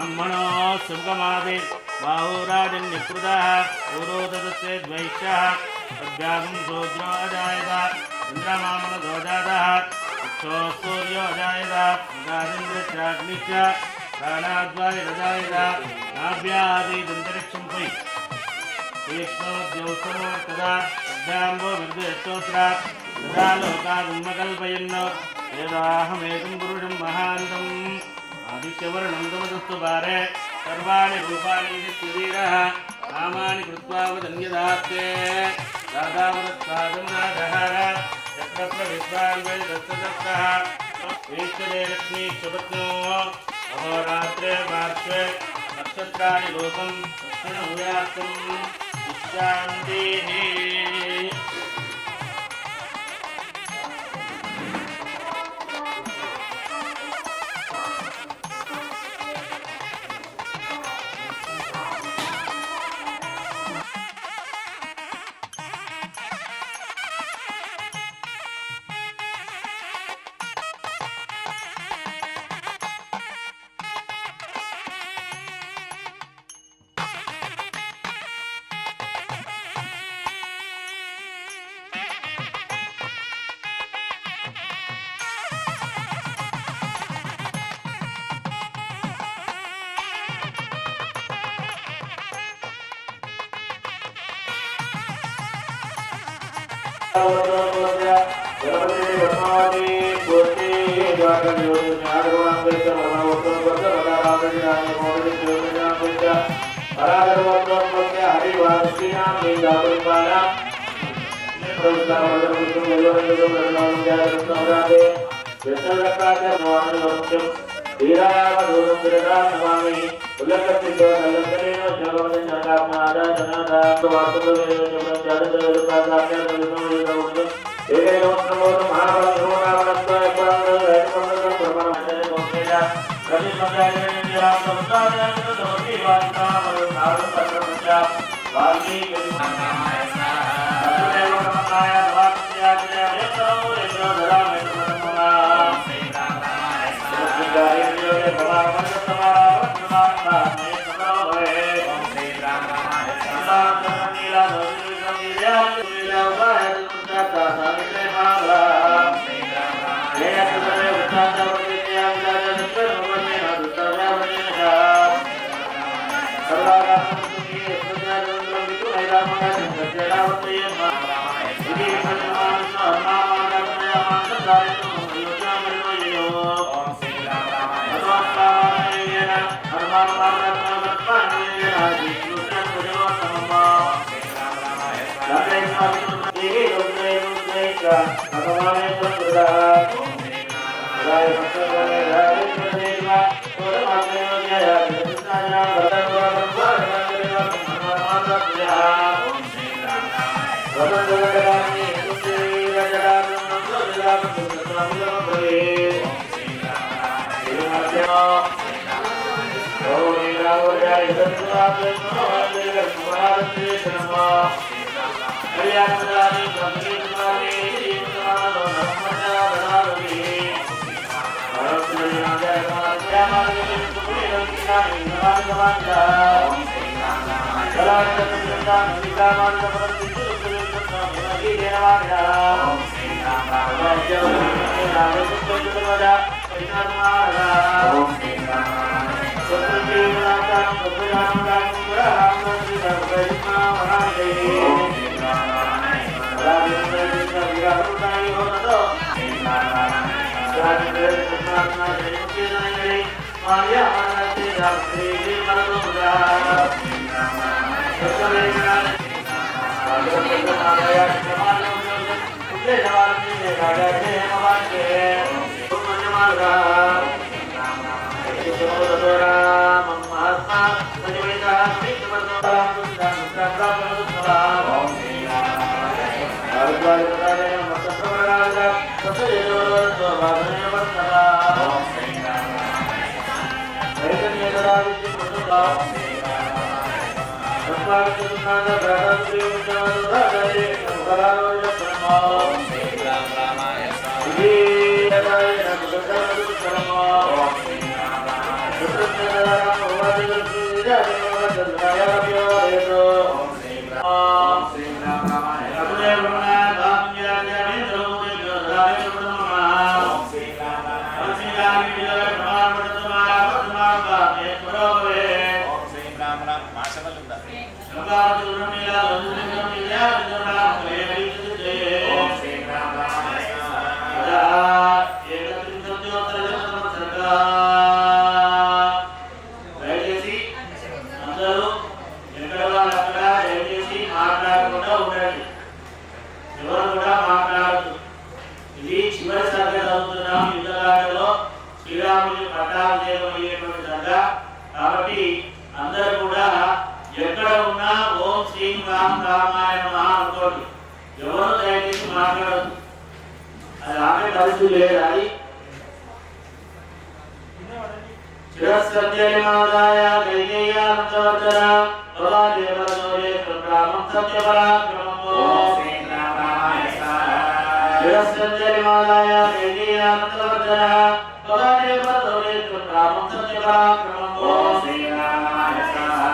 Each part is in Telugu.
ब्राह्मणो सुगमादि बाहुराजन्यकृतः पूर्वोदत्ते द्वैष्यः अभ्यागं शूद्रो अजायत इन्द्रमामनदो जातः इक्षो सूर्यो अजायत गादिन्द्रश्चाग्निश्च प्राणाद्वायुरजायत नाभ्यादीदन्तरिक्षं पै तीक्ष्णोद्यौस्तमो तदा अभ्याम्बो विद्युत्तोत्रा तदा लोकागुम्मकल्पयन् यदाहमेकं पुरुषं महान्तम् आदित्यवर्णं तमस्तु पारे सर्वाणि रूपाणि नित्यवीरः नामानि कृत्वा वदन्यदास्ते दादावदत्सादन्नादहार चक्रप्रविद्वान्वैदस्तदत्तः ईश्वरे लक्ष्मीक्षपत्नो अहोरात्रे पार्श्वे नक्षत्राणि रूपं दक्षिणभूयार्थम् इच्छान्तिः Mama కాబట్టి అందరూ కూడా ఎక్కడ ఉన్నా ఓం శ్రీం రామ్ రామాయ నమః అనుకోండి. ఎవరు దయచేసి మాట్లాడదు. అది ఆమె పరిస్థితి లేదు. అది చిరస్సత్యమాదాయ గైయేయాంతవర్ధన భవాదేవదోరే ప్రకామం సత్యపరాక్రమం ఓం శ్రీం రామ్ రామాయ స్వాహా. చిరస్సత్యమాదాయ గైయేయాంతవర్ధన భవాదేవదోరే ప్రకామం సత్యపరాక్రమం ఓం శ్రీం రామ్ రామాయ స్వాహా.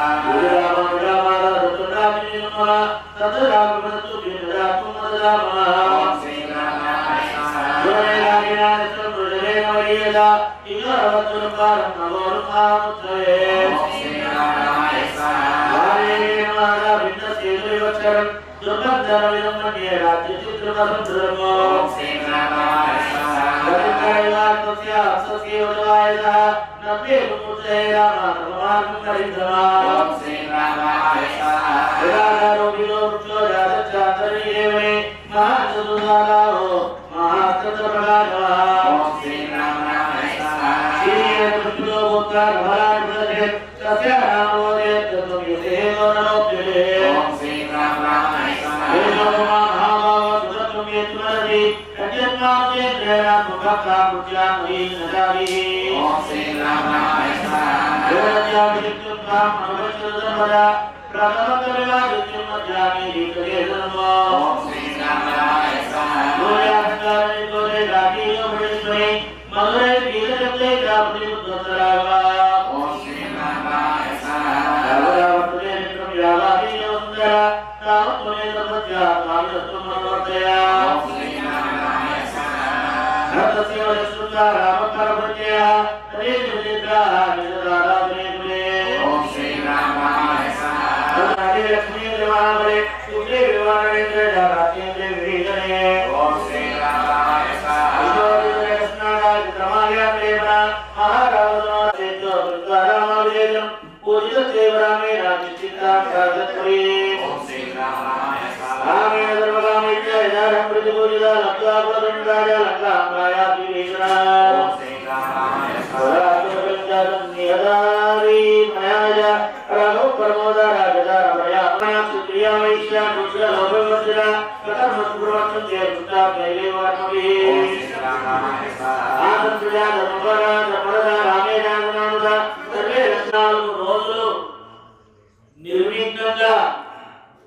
నిర్విఘ్నంగా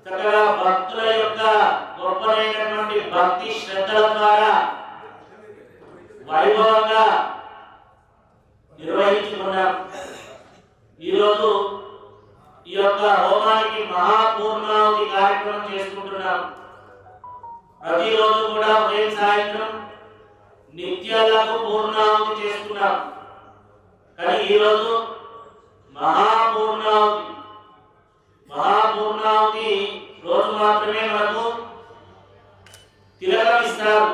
చక్కగా భక్తుల యొక్క గొప్పనైనటువంటి భక్తి శ్రద్ధల ద్వారా వైభవంగా నిర్వహించుకున్నాం. ఈరోజు ఈ యొక్క హోమానికి మహాపూర్ణాహుతి కార్యక్రమం చేసుకుంటున్నాం. ప్రతిరోజు కూడా ఉదయం సాయంత్రం నిత్యాలకు పూర్ణాహుతి చేసుకున్నాం. కానీ ఈరోజు మహాపూర్ణాహుతి రోజు మాత్రమే మనకు తిలకం ఇస్తారు.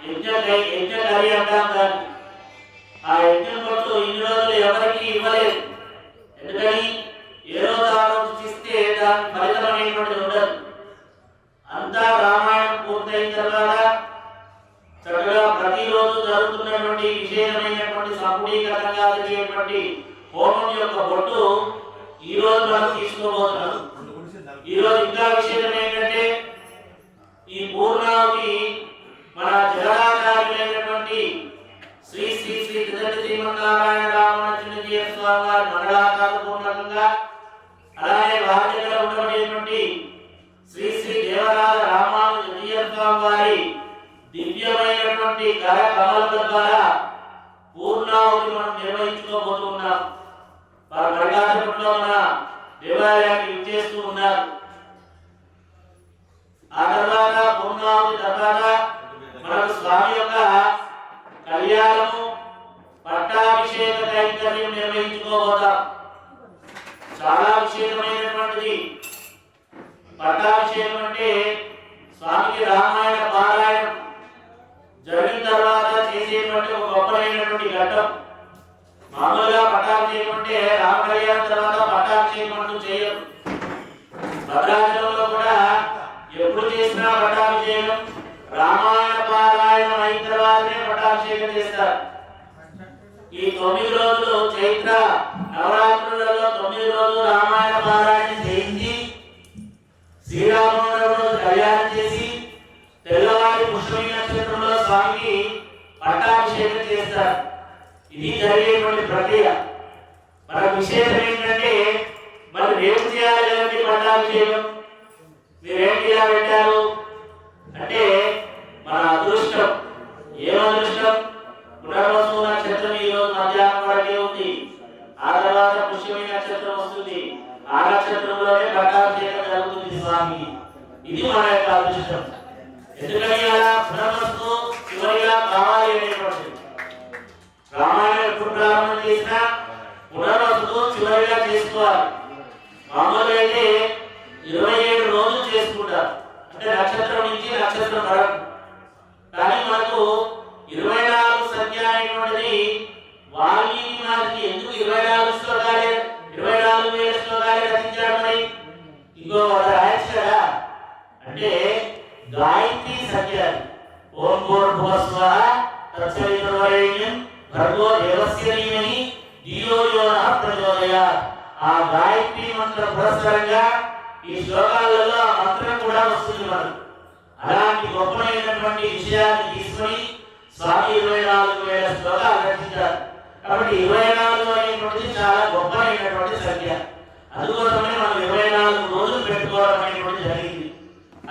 యజ్ఞకరి అంటాం దాన్ని. ఆ యజ్ఞం పట్టు ఇన్ని రోజులు ఎవరికి ఇవ్వలేదు. ఎందుకని ఏ రోజు ఆ రోజు చేస్తే దాని ఫలితం అనేటువంటిది ఉండదు. అంతా రామాయణం పూర్తయిన తర్వాత చక్కగా ప్రతిరోజు జరుగుతున్నటువంటి విశేషమైనటువంటి సంపూర్ణీకరణంగా జరిగేటువంటి హోమం యొక్క బొట్టు ఈ రోజు మనం తీసుకోబోతున్నాం. ఈరోజు ఇంకా విశేషం ఏంటంటే ఈ పూర్ణావతి మన జగదాచార్యులైనటువంటి శ్రీ శ్రీ శ్రీ త్రిదండి శ్రీమన్నారాయణ రామానుజీయ స్వామి వారి మంగళాకార పూర్ణకంగా అలాగే వారి దగ్గర ఉండబడేటువంటి శ్రీ శ్రీ దేవరాజ రామానుజీయ స్వామి వారి దివ్యమైనటువంటి కర కమలముల ద్వారా పూర్ణావతి మనం నిర్వహించుకోబోతున్నాం. వారు మరికాసేపట్లో మన దేవాలయానికి విచ్చేస్తూ ఉన్నారు. ఆ తర్వాత పూర్ణావతి తర్వాత మనకు స్వామి యొక్క కళ్యాణము పట్టాభిషేక కైంకర్యం నిర్వహించుకోబోతాం. చాలా విశేషమైనటువంటిది. పట్టాభిషేకం అంటే స్వామికి రామాయణ పారాయణం జరిగిన తర్వాత చేసేటువంటి ఒక గొప్పమైనటువంటి ఘట్టం. మామూలుగా పట్టాభిషేకం అంటే రామ కళ్యాణం తర్వాత పట్టాభిషేకం అంటూ చేయరు. భద్రాచలంలో కూడా ఎప్పుడు చేసినా పట్టాభిషేకం రామాయణ పారాయణం అయిన తర్వాతనే పట్టాభిషేకం చేస్తారు. ఈ 9 రోజులు చైత్ర నవరాత్రులలో 9 రోజులు రామాయణ పారాయణం చేయించి శ్రీరామనవమి రోజు కళ్యాణం చేసి తెల్లవారి పుష్యమి నక్షత్రంలో స్వామికి పట్టాభిషేకం చేస్తారు. ఇది జరిగేటువంటి ప్రక్రియ. మన విశేషం ఏంటంటే మరి రేపు చేయాలి కదండి పట్టాభిషేకం. మీరేంటి ఇలా పెట్టారు అంటే మన అదృష్టం. ఏం అదృష్టం? పునర్వసు నక్షత్రం ఈ రోజు మధ్యాహ్నం వరకే ఉంది. ఆ తర్వాత పుష్యమి నక్షత్రం వస్తుంది. ఆ నక్షత్రంలోనే పట్టాభిషేకం జరుగుతుంది స్వామికి. ఇది మన యొక్క అదృష్టం. ఎందుకని అలా పునర్వసు చివరిగా కావాలి అనేటువంటి రామాయణం ఎప్పుడు ప్రారంభం చేసినా పునర్వసుతో చివరిగా చేసుకోవాలి. మామూలుగా అయితే 27 రోజులు చేసుకుంటారు, అంటే నక్షత్రం నుంచి నక్షత్రం వరకు. కానీ మనకు 24 సంఖ్య అనేటువంటిది వాల్మీకి మహర్షి ఎందుకు 24 శ్లోకాలే 24,000 శ్లోకాలే రచించాడు? మరి ఇంకో రాయచ్చు కదా. అంటే గాయత్రి సంఖ్య. ఓం భూర్భువస్వః తత్సవితుర్వరేణ్యం భర్గో దేవస్య ధీమహి ధియో యో నః ప్రచోదయాత్. ఆ గాయత్రి మంత్ర పురస్సరంగా ఈ శ్లోకాలలో ఆ మంత్రం కూడా వస్తుంది మనకు. అలాంటి గొప్పమైనటువంటి విషయాన్ని తీసుకొని స్వామి 24,000 శ్లోకాలు రచించారు. కాబట్టి 24 అనేటువంటిది చాలా గొప్పమైనటువంటి సంఖ్య. అందుకోసమే మనం 24 రోజులు పెట్టుకోవడం అనేటువంటి జరిగింది.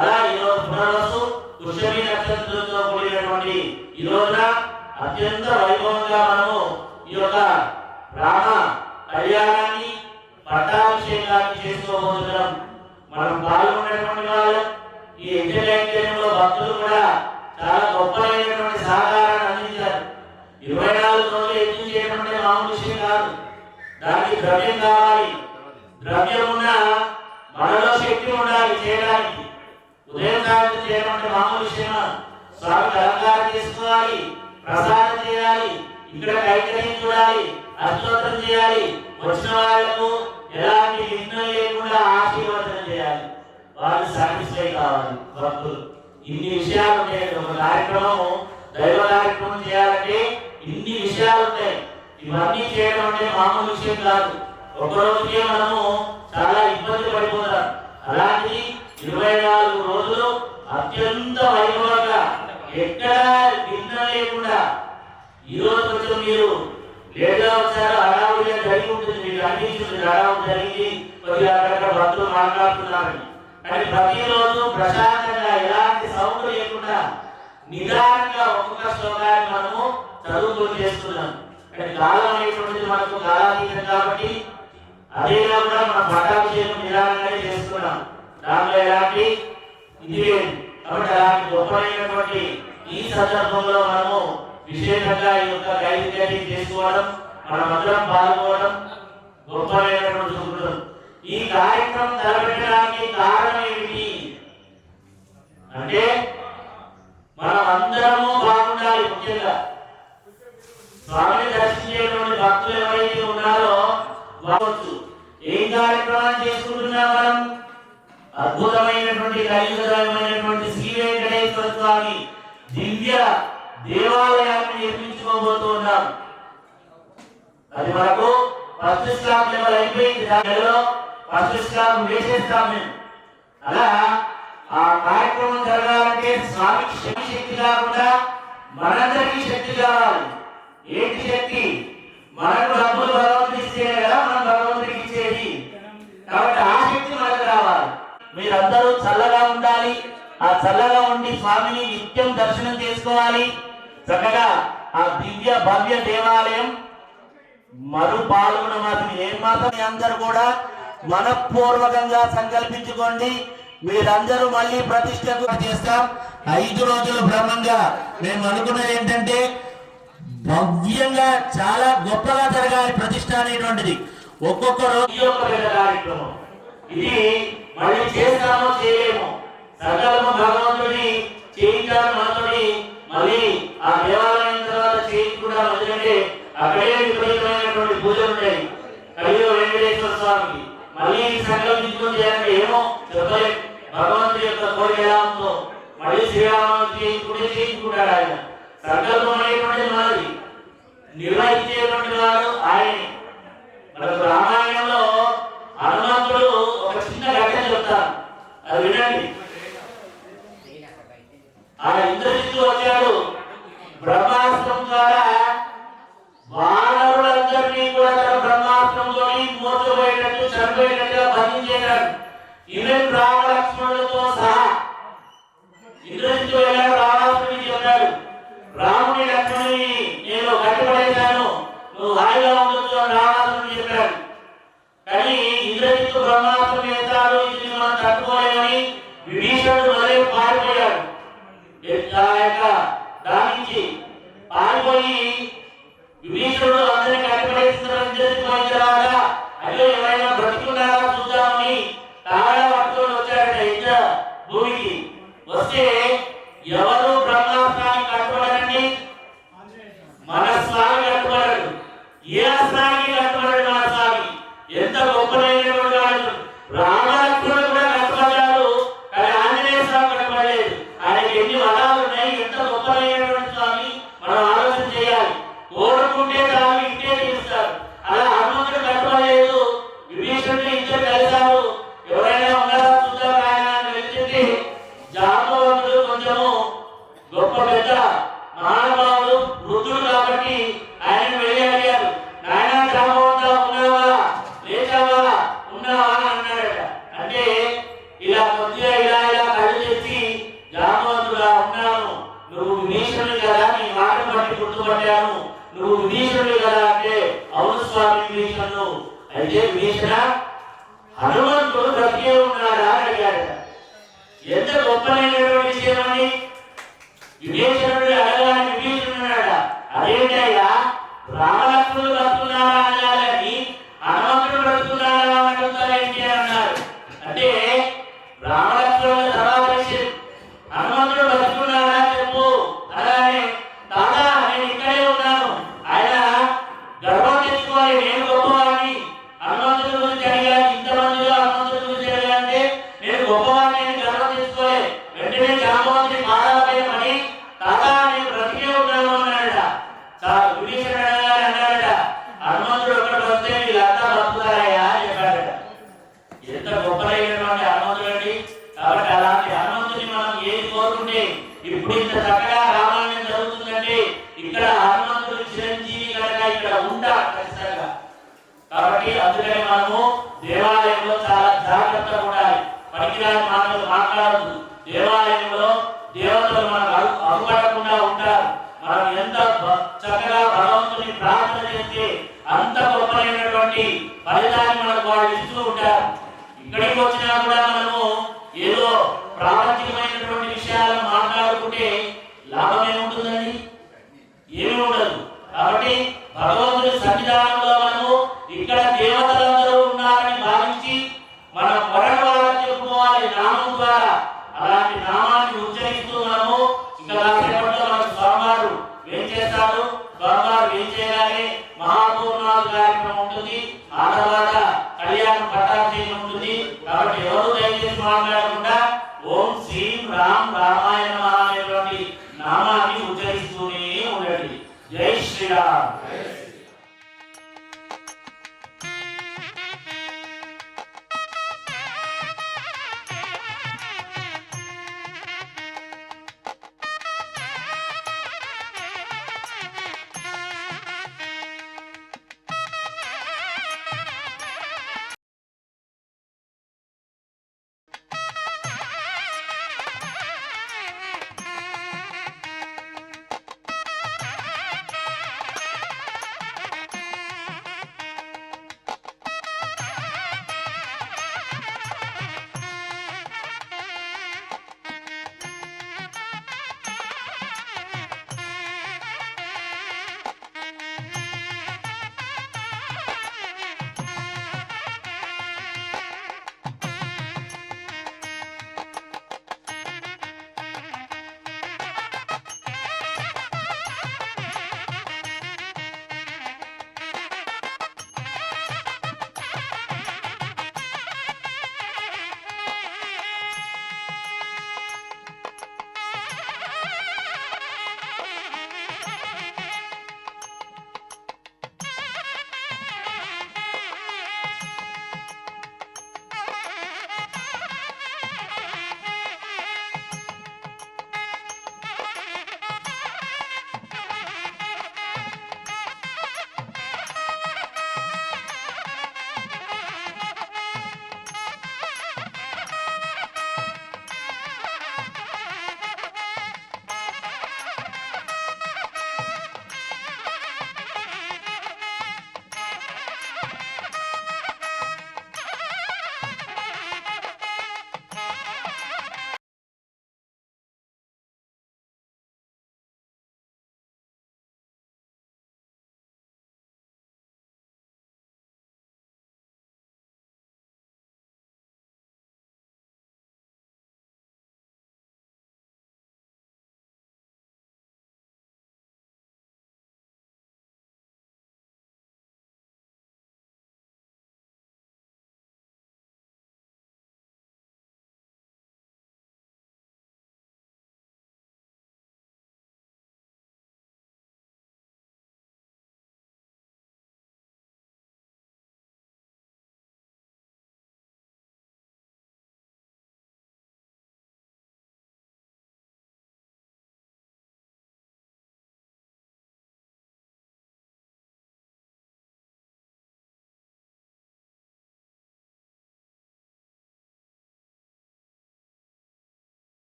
అలా ఈరోజు పునర్వసు పుష్యమి నక్షత్రంతో కూడినటువంటి ఈ రోజున అత్యంత వైభవంగా మనము ఈ యొక్క రామ కళ్యాణాన్ని పట్టాభిషేకాన్ని చేసుకోబోతున్నాం. మనం పాల్గొన్నటువంటి వాళ్ళు ఈ యజ్ఞకైంకర్యంలో భక్తులు కూడా చాలా గొప్పమైనటువంటి సహకారాన్ని అందించారు. 24 రోజులు యజ్ఞం చేయడం అంటే మామూలు విషయం కాదు. దానికి ద్రవ్యం కావాలి. ద్రవ్యం ఉన్నా మనలో శక్తి ఉండాలి చేయడానికి. ఉదయం సాయంత్రం చేయడం అంటే మామూలు విషయమా? స్వామికి అలంకారం చేసుకోవాలి, ప్రసాదం చేయాలి, ఇక్కడ కైంకర్యం చూడాలి, అష్టోత్తరం చేయాలి, వచ్చిన వాళ్లకు ఎలాంటి విఘ్నం లేకుండా ఆశీర్వచనం చేయాలి, వాళ్ళు సాటిస్ఫై కావాలి భక్తులు. ఇన్ని విషయాలు ఉంటాయి. ఒక కార్యక్రమం దైవ కార్యక్రమం చేయాలంటే ఇన్ని విషయాలు ఉంటాయి. ఇవన్నీ చేయడం అంటే మామూలు విషయం కాదు. ఒక రోజుకే మనము చాలా ఇబ్బంది పడిపోతాం. అలాంటి 24 రోజులు అత్యంత వైభవంగా ఎక్కడ విఘ్నం లేకుండా. ఈ రోజు కొంచెం మీరు లేట్గా వచ్చారు, హడావుడిగా జరిగి ఉంటుంది. మీకు అనిపించింది హడావుడి జరిగింది, కొద్దిగా అక్కడ భక్తులు మాట్లాడుతున్నారని. కానీ ప్రతిరోజు ప్రశాంతంగా ఎలాంటి సౌండ్ లేకుండా నిదానంగా ఒక్కొక్క శ్లోకాన్ని మనము చదువుకొని చేస్తున్నాం. కానీ కాలం అనేటువంటిది మనకు కాలాతీతం కాబట్టి అదేగా కూడా మన పట్టాభిషేకం నిదానంగానే చేస్తున్నాం. దాంట్లో ఎలాంటి ఇది లేదు. కాబట్టి అలాంటి గొప్పమైనటువంటి ఈ సందర్భంలో మనము విశేషంగా ఈ యొక్క కైంకర్యం చేసుకోవడం, మనమందరం పాల్గొనడం గొప్పమైనటువంటి శుభ్రం. ఈ కార్యక్రమం తలపెట్టడానికి కారణం ఏమిటి అంటే మనం అందరము బాగుండాలి. ముఖ్యంగా స్వామిని దర్శించేటువంటి భక్తులు ఎవరైతే ఉన్నారో వారు ఏం కార్యక్రమాన్ని చేసుకుంటున్నాం? మనం అద్భుతమైనటువంటి కలియుగమైనటువంటి శ్రీ వెంకటేశ్వర స్వామి దివ్య దేవాలయాన్ని నిర్మించుకోబోతూ ఉన్నాం. అది మనకు ఫస్ట్ స్లాబ్ లెవెల్ అయిపోయింది. దానిలో ఫస్ట్ స్లాబ్ వేసేస్తాం మేము. అలా ఆ కార్యక్రమం జరగాలంటే స్వామికి శక్తి కాకుండా మనందరికీ శక్తి కావాలి. ఏంటి శక్తి? మనకు డబ్బులు భగవంతుడు ఇస్తేనే కదా మనం భగవంతుడికి ఇచ్చేది. కాబట్టి ఆ శక్తి మనకు రావాలి. మీరందరూ చల్లగా ఉండాలి. ఆ చల్లగా ఉండి స్వామిని నిత్యం దర్శనం చేసుకోవాలి. చక్కగా ఆ దివ్య భవ్య దేవాలయం పాల్గొన మాసం ఏ మాసం అందరూ కూడా మనపూర్వకంగా సంకల్పించుకోండి. మీరందరూ మళ్ళీ ప్రతిష్టకు చేస్తాం. 5 రోజులు బ్రహ్మంగా మేము అనుకున్నది ఏంటంటే భవ్యంగా చాలా గొప్పగా జరగాలి ప్రతిష్ట అనేటువంటిది. ఒక్కొక్క రోజు కార్యక్రమం ఇది మళ్ళీ చేస్తామో చేయలేమో. సకలము భగవంతుడిని చేయించాలి మనతోని. మళ్ళీ ఆ దేవాలయం తర్వాత చేయించుకుంటాం. ఎందుకంటే అక్కడే విపరీతమైనటువంటి పూజలు ఉంటాయి. కలియుగ వెంకటేశ్వర స్వామికి మళ్ళీ సంకల్పించుకొని చేయాలంటే ఏమో చెప్పలేదు. భగవంతుడి యొక్క కోరిక ఎలా ఉందో మళ్ళీ శ్రీరామనవమి చేయించుకుంటాడు ఆయన. సంకల్పం అనేటువంటిది మనది, నిర్వహించేటువంటి వాడు ఆయనే. మనకు రామాయణంలో హనుమంతుడు ఒక చిన్న ఘటన చెప్తారు, అది వినండి. ఆ ఇంద్రజిత్తు వచ్చాడు. బ్రహ్మాస్త్రం ద్వారా వానరులందరినీ కూడా తన బ్రహ్మాస్త్రంతో మోసపోయేటట్టు చనిపోయేటట్టుగా బంధించేశాడు. ఈవెన్ రామలక్ష్మణులతో సహా. ఇంద్రజిత్తు వెళ్ళాడు, రావణాసురుడికి చెప్పాడు, రాముని లక్ష్మణుని నేను కట్టుబడేశాను, నువ్వు హాయిగా ఉండొచ్చు అని రావణాసురుడికి చెప్పాడు. కానీ ఇంద్రజిత్తు బ్రహ్మాస్త్రం వేశాడు, ఇది మనం తట్టుకోలేమని విభీషణుడు మొదలై పారిపోయాడు. దాని నుంచి పారిపోయి విభీషణుడు అందరినీ కట్టుబడేస్తున్నాడు. అయ్యో ఎవరైనా బ్రతికున్నారా చూద్దామని తాళ పట్టుకొని వచ్చాడట ఇంద్ర భూమికి. వస్తే ఎవరు బ్రహ్మాస్త్రాన్ని కట్టుబడండి, మన స్వామి కట్టుబడడు. ఏ అస్త్రానికి కట్టుబడడు మన స్వామి. ఎంత గొప్పనైనటువంటి వాడు. రామలక్ష్మణుడు కూడా కట్టుబడ్డాడు, కానీ ఆంజనేయ స్వామి కట్టుబడలేదు. ఆయనకి ఎన్ని వరాలు ఉన్నాయి, ఎంత గొప్పనైనటువంటి స్వామి మనం ఆలోచన చేయాలి. కోరుకుంటే స్వామి ఇంటే తీరుస్తాడు. అలా హనుమంతుడు కట్టుబడలేదు. విభీషణుడు ఇద్దరు కలిశారు. ఎవరైనా ఉన్నారా చూద్దాం ఆయన అని వెళ్తే జాంబవంతుడు కొంచెము గొప్ప పెద్ద మహానుభావుడు, వృద్ధుడు కాబట్టి ఆయన వెళ్ళి అడిగారు, నాయన జాంబవంత ఉన్నావా, లేచావా, ఉన్నావా అని అన్నాడట. అంటే ఇలా కొద్దిగా ఇలా కళ్ళు తెచ్చి జాంబవంతుడా ఉన్నాను, నువ్వు విభీషణుడు కదా, నీ మాట బట్టి గుర్తుపట్టాను, నువ్వు విభీషణుడు కదా అంటే అవును స్వామి విభీషణుడు. అయితే విభీషణ హనుమంతుడు బ్రతికే ఉన్నాడా అని అడిగాడట. ఎంత గొప్పనైనటువంటి విషయం అని విభీషణుడు అడగాలని విభీషణుడు అన్నాడా, అదేంటయ్యా రామలక్ష్మణుడు బ్రతుకున్నారా అనాలని హనుమంతుడు బ్రతుకున్నారా అంటారేంటి అన్నారు. అంటే రామలక్ష్మణుడు తర్వాత హనుమంతుడు బ్రతుకున్నారా చెప్పు అలానే, తాత నేను ఇక్కడే ఉన్నాను, ఆయన గర్వం తెచ్చుకోవాలి నేను గొప్పవాడిని, హనుమంతుడి గురించి అడిగాను, ఇంతమందిలో హనుమంతుడి గురించి అడిగానంటే నేను గొప్పవాడిని గర్వం తెచ్చుకోవాలి. వెంటనే జాంబవంతుడి పాదాలపైన పడి తాత నేను బ్రతికే ఉన్నాను అన్నాడట. విభీషణుడు అన్నాడట, హనుమంతుడు ఒక్కడ బ్రతికే వీళ్ళంతా బ్రతుకుతారయ్యా అని చెప్పాడట. ఎంత గొప్పలైనటువంటి హనుమంతుడు అండి. కాబట్టి అలాంటి హనుమంతుని మనం ఏది కోరుకుంటే ఇప్పుడు ఇంత చక్కగా రామాయణం జరుగుతుందంటే ఇక్కడ హనుమంతుడు చిరంజీవి కనుక ఇక్కడ ఉంటాడు ఖచ్చితంగా. కాబట్టి అందుకని మనము దేవాలయంలో చాలా జాగ్రత్తగా ఉండాలి. పనికిరాని మాటలు మాట్లాడదు. దేవాలయంలో దేవతలు మనకు అగుపడకుండా ఉంటారు. మనం ఎంత చక్కగా భగవంతుని ప్రార్థన చేస్తే అంత గొప్పైనటువంటి ఫలితాన్ని మనకు వాళ్ళు ఇస్తూ ఉంటారు. ఇక్కడికి వచ్చినా కూడా మనము ఏదో ప్రాపంచికమైనటువంటి విషయాలను మాట్లాడుకుంటే లాభం ఏముంటుందండి? ఏమీ ఉండదు. కాబట్టి భగవంతుడి సన్నిధానంలో మనము ఇక్కడ దేవతలందరూ ఉన్నారని భావించి మన పొరటి వాళ్ళకి చెప్పుకోవాలి నామం ద్వారా. అలాంటి నామాన్ని ఉచ్చరిస్తూ మనము ఇంకా రాసేపట్లో మనకు స్వామివారు ఏం చేస్తారు, స్వామివారు ఏం చేయగానే మహాపూర్ణాలు కార్యక్రమం ఉంటుంది, ఆ తర్వాత కళ్యాణం పట్టాభిషేకం ఉంటుంది. కాబట్టి ఎవరు దయచేసి మాట్లాడకుండా ఓం శ్రీం రామ్ రామాయణ అనేటువంటి నామాన్ని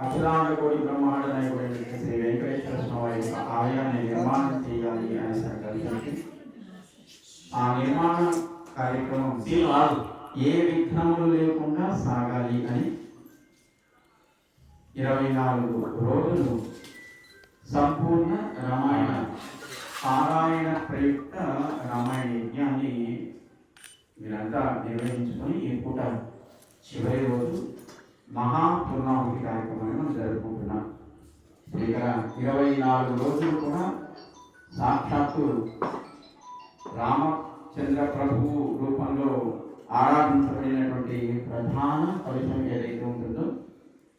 అఖిలాండ కోటి బ్రహ్మాండ నాయకుడైన శ్రీ వెంకటేశ్వర స్వామి యొక్క ఆలయాన్ని నిర్మాణం చేయాలి అని సంకల్పించి ఆ నిర్మాణ కార్యక్రమం ఏ విఘ్నములు లేకుండా సాగాలి అని 24 రోజులు సంపూర్ణ రామాయణ పారాయణ ప్రయుక్త రామాయణ యజ్ఞాన్ని మీరంతా నిర్వహించుకొని ఈ పూట చివరి రోజు మహాపూర్ణాహుతి కార్యక్రమాన్ని మనం జరుపుకుంటున్నాం. ఇక్కడ 24 రోజులు కూడా సాక్షాత్తు రామచంద్ర ప్రభువు రూపంలో ఆరాధించబడినటువంటి ప్రధాన కలుషం ఏదైతే ఉంటుందో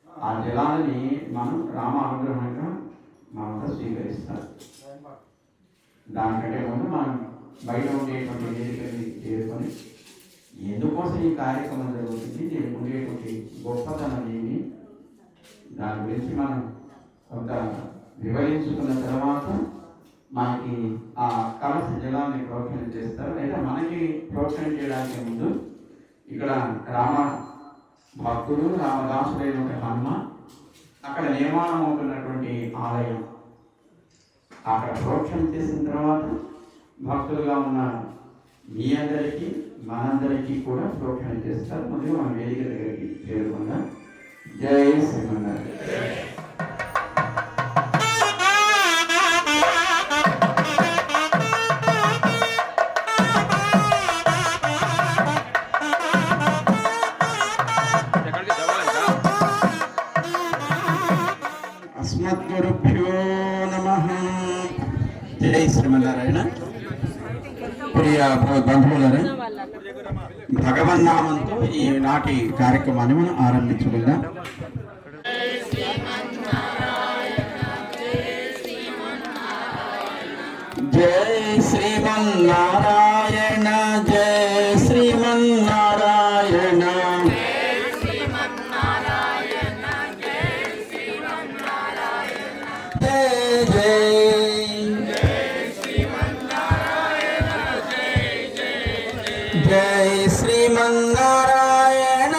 ఆ జలాలని మనం రామ అనుగ్రహంగా మనతో స్వీకరిస్తాం. దానికంటే ముందు మనం బయట ఉండేటువంటి వేదికని చేరుకొని ఎందుకోసం ఈ కార్యక్రమం జరుగుతుంది, దీనికి ఉండేటువంటి గొప్పతనం ఏమి, దాని గురించి మనం కొంత వివరించుకున్న తర్వాత మనకి ఆ కలశ జలాన్ని ప్రోక్షణ చేస్తారు. లేదా మనకి ప్రోక్షణ చేయడానికి ముందు ఇక్కడ రామ భక్తుడు రామదాసుడైన హనుమ అక్కడ నిర్మాణం అవుతున్నటువంటి ఆలయం అక్కడ ప్రోక్షణ చేసిన తర్వాత భక్తులుగా ఉన్న మీ అందరికీ మనందరికీ కూడా ప్రోక్షణ చేస్తారు. ముందు మన వేదిక దగ్గరికి చేరుకుందాం. జై శ్రీమన్నారాయణ. అస్మద్గురుభ్యో నమః. జై శ్రీమన్నారాయణ. ప్రియ బంధువులారా, భగవన్నామంతో ఈనాటి కార్యక్రమాన్ని మనం ఆరంభించుకుందాం. జై శ్రీమన్నారాయణ, జై శ్రీమన్నారాయణ, జై శ్రీమన్నారాయణ, జై జై జై, జై శ్రీనారాయణ,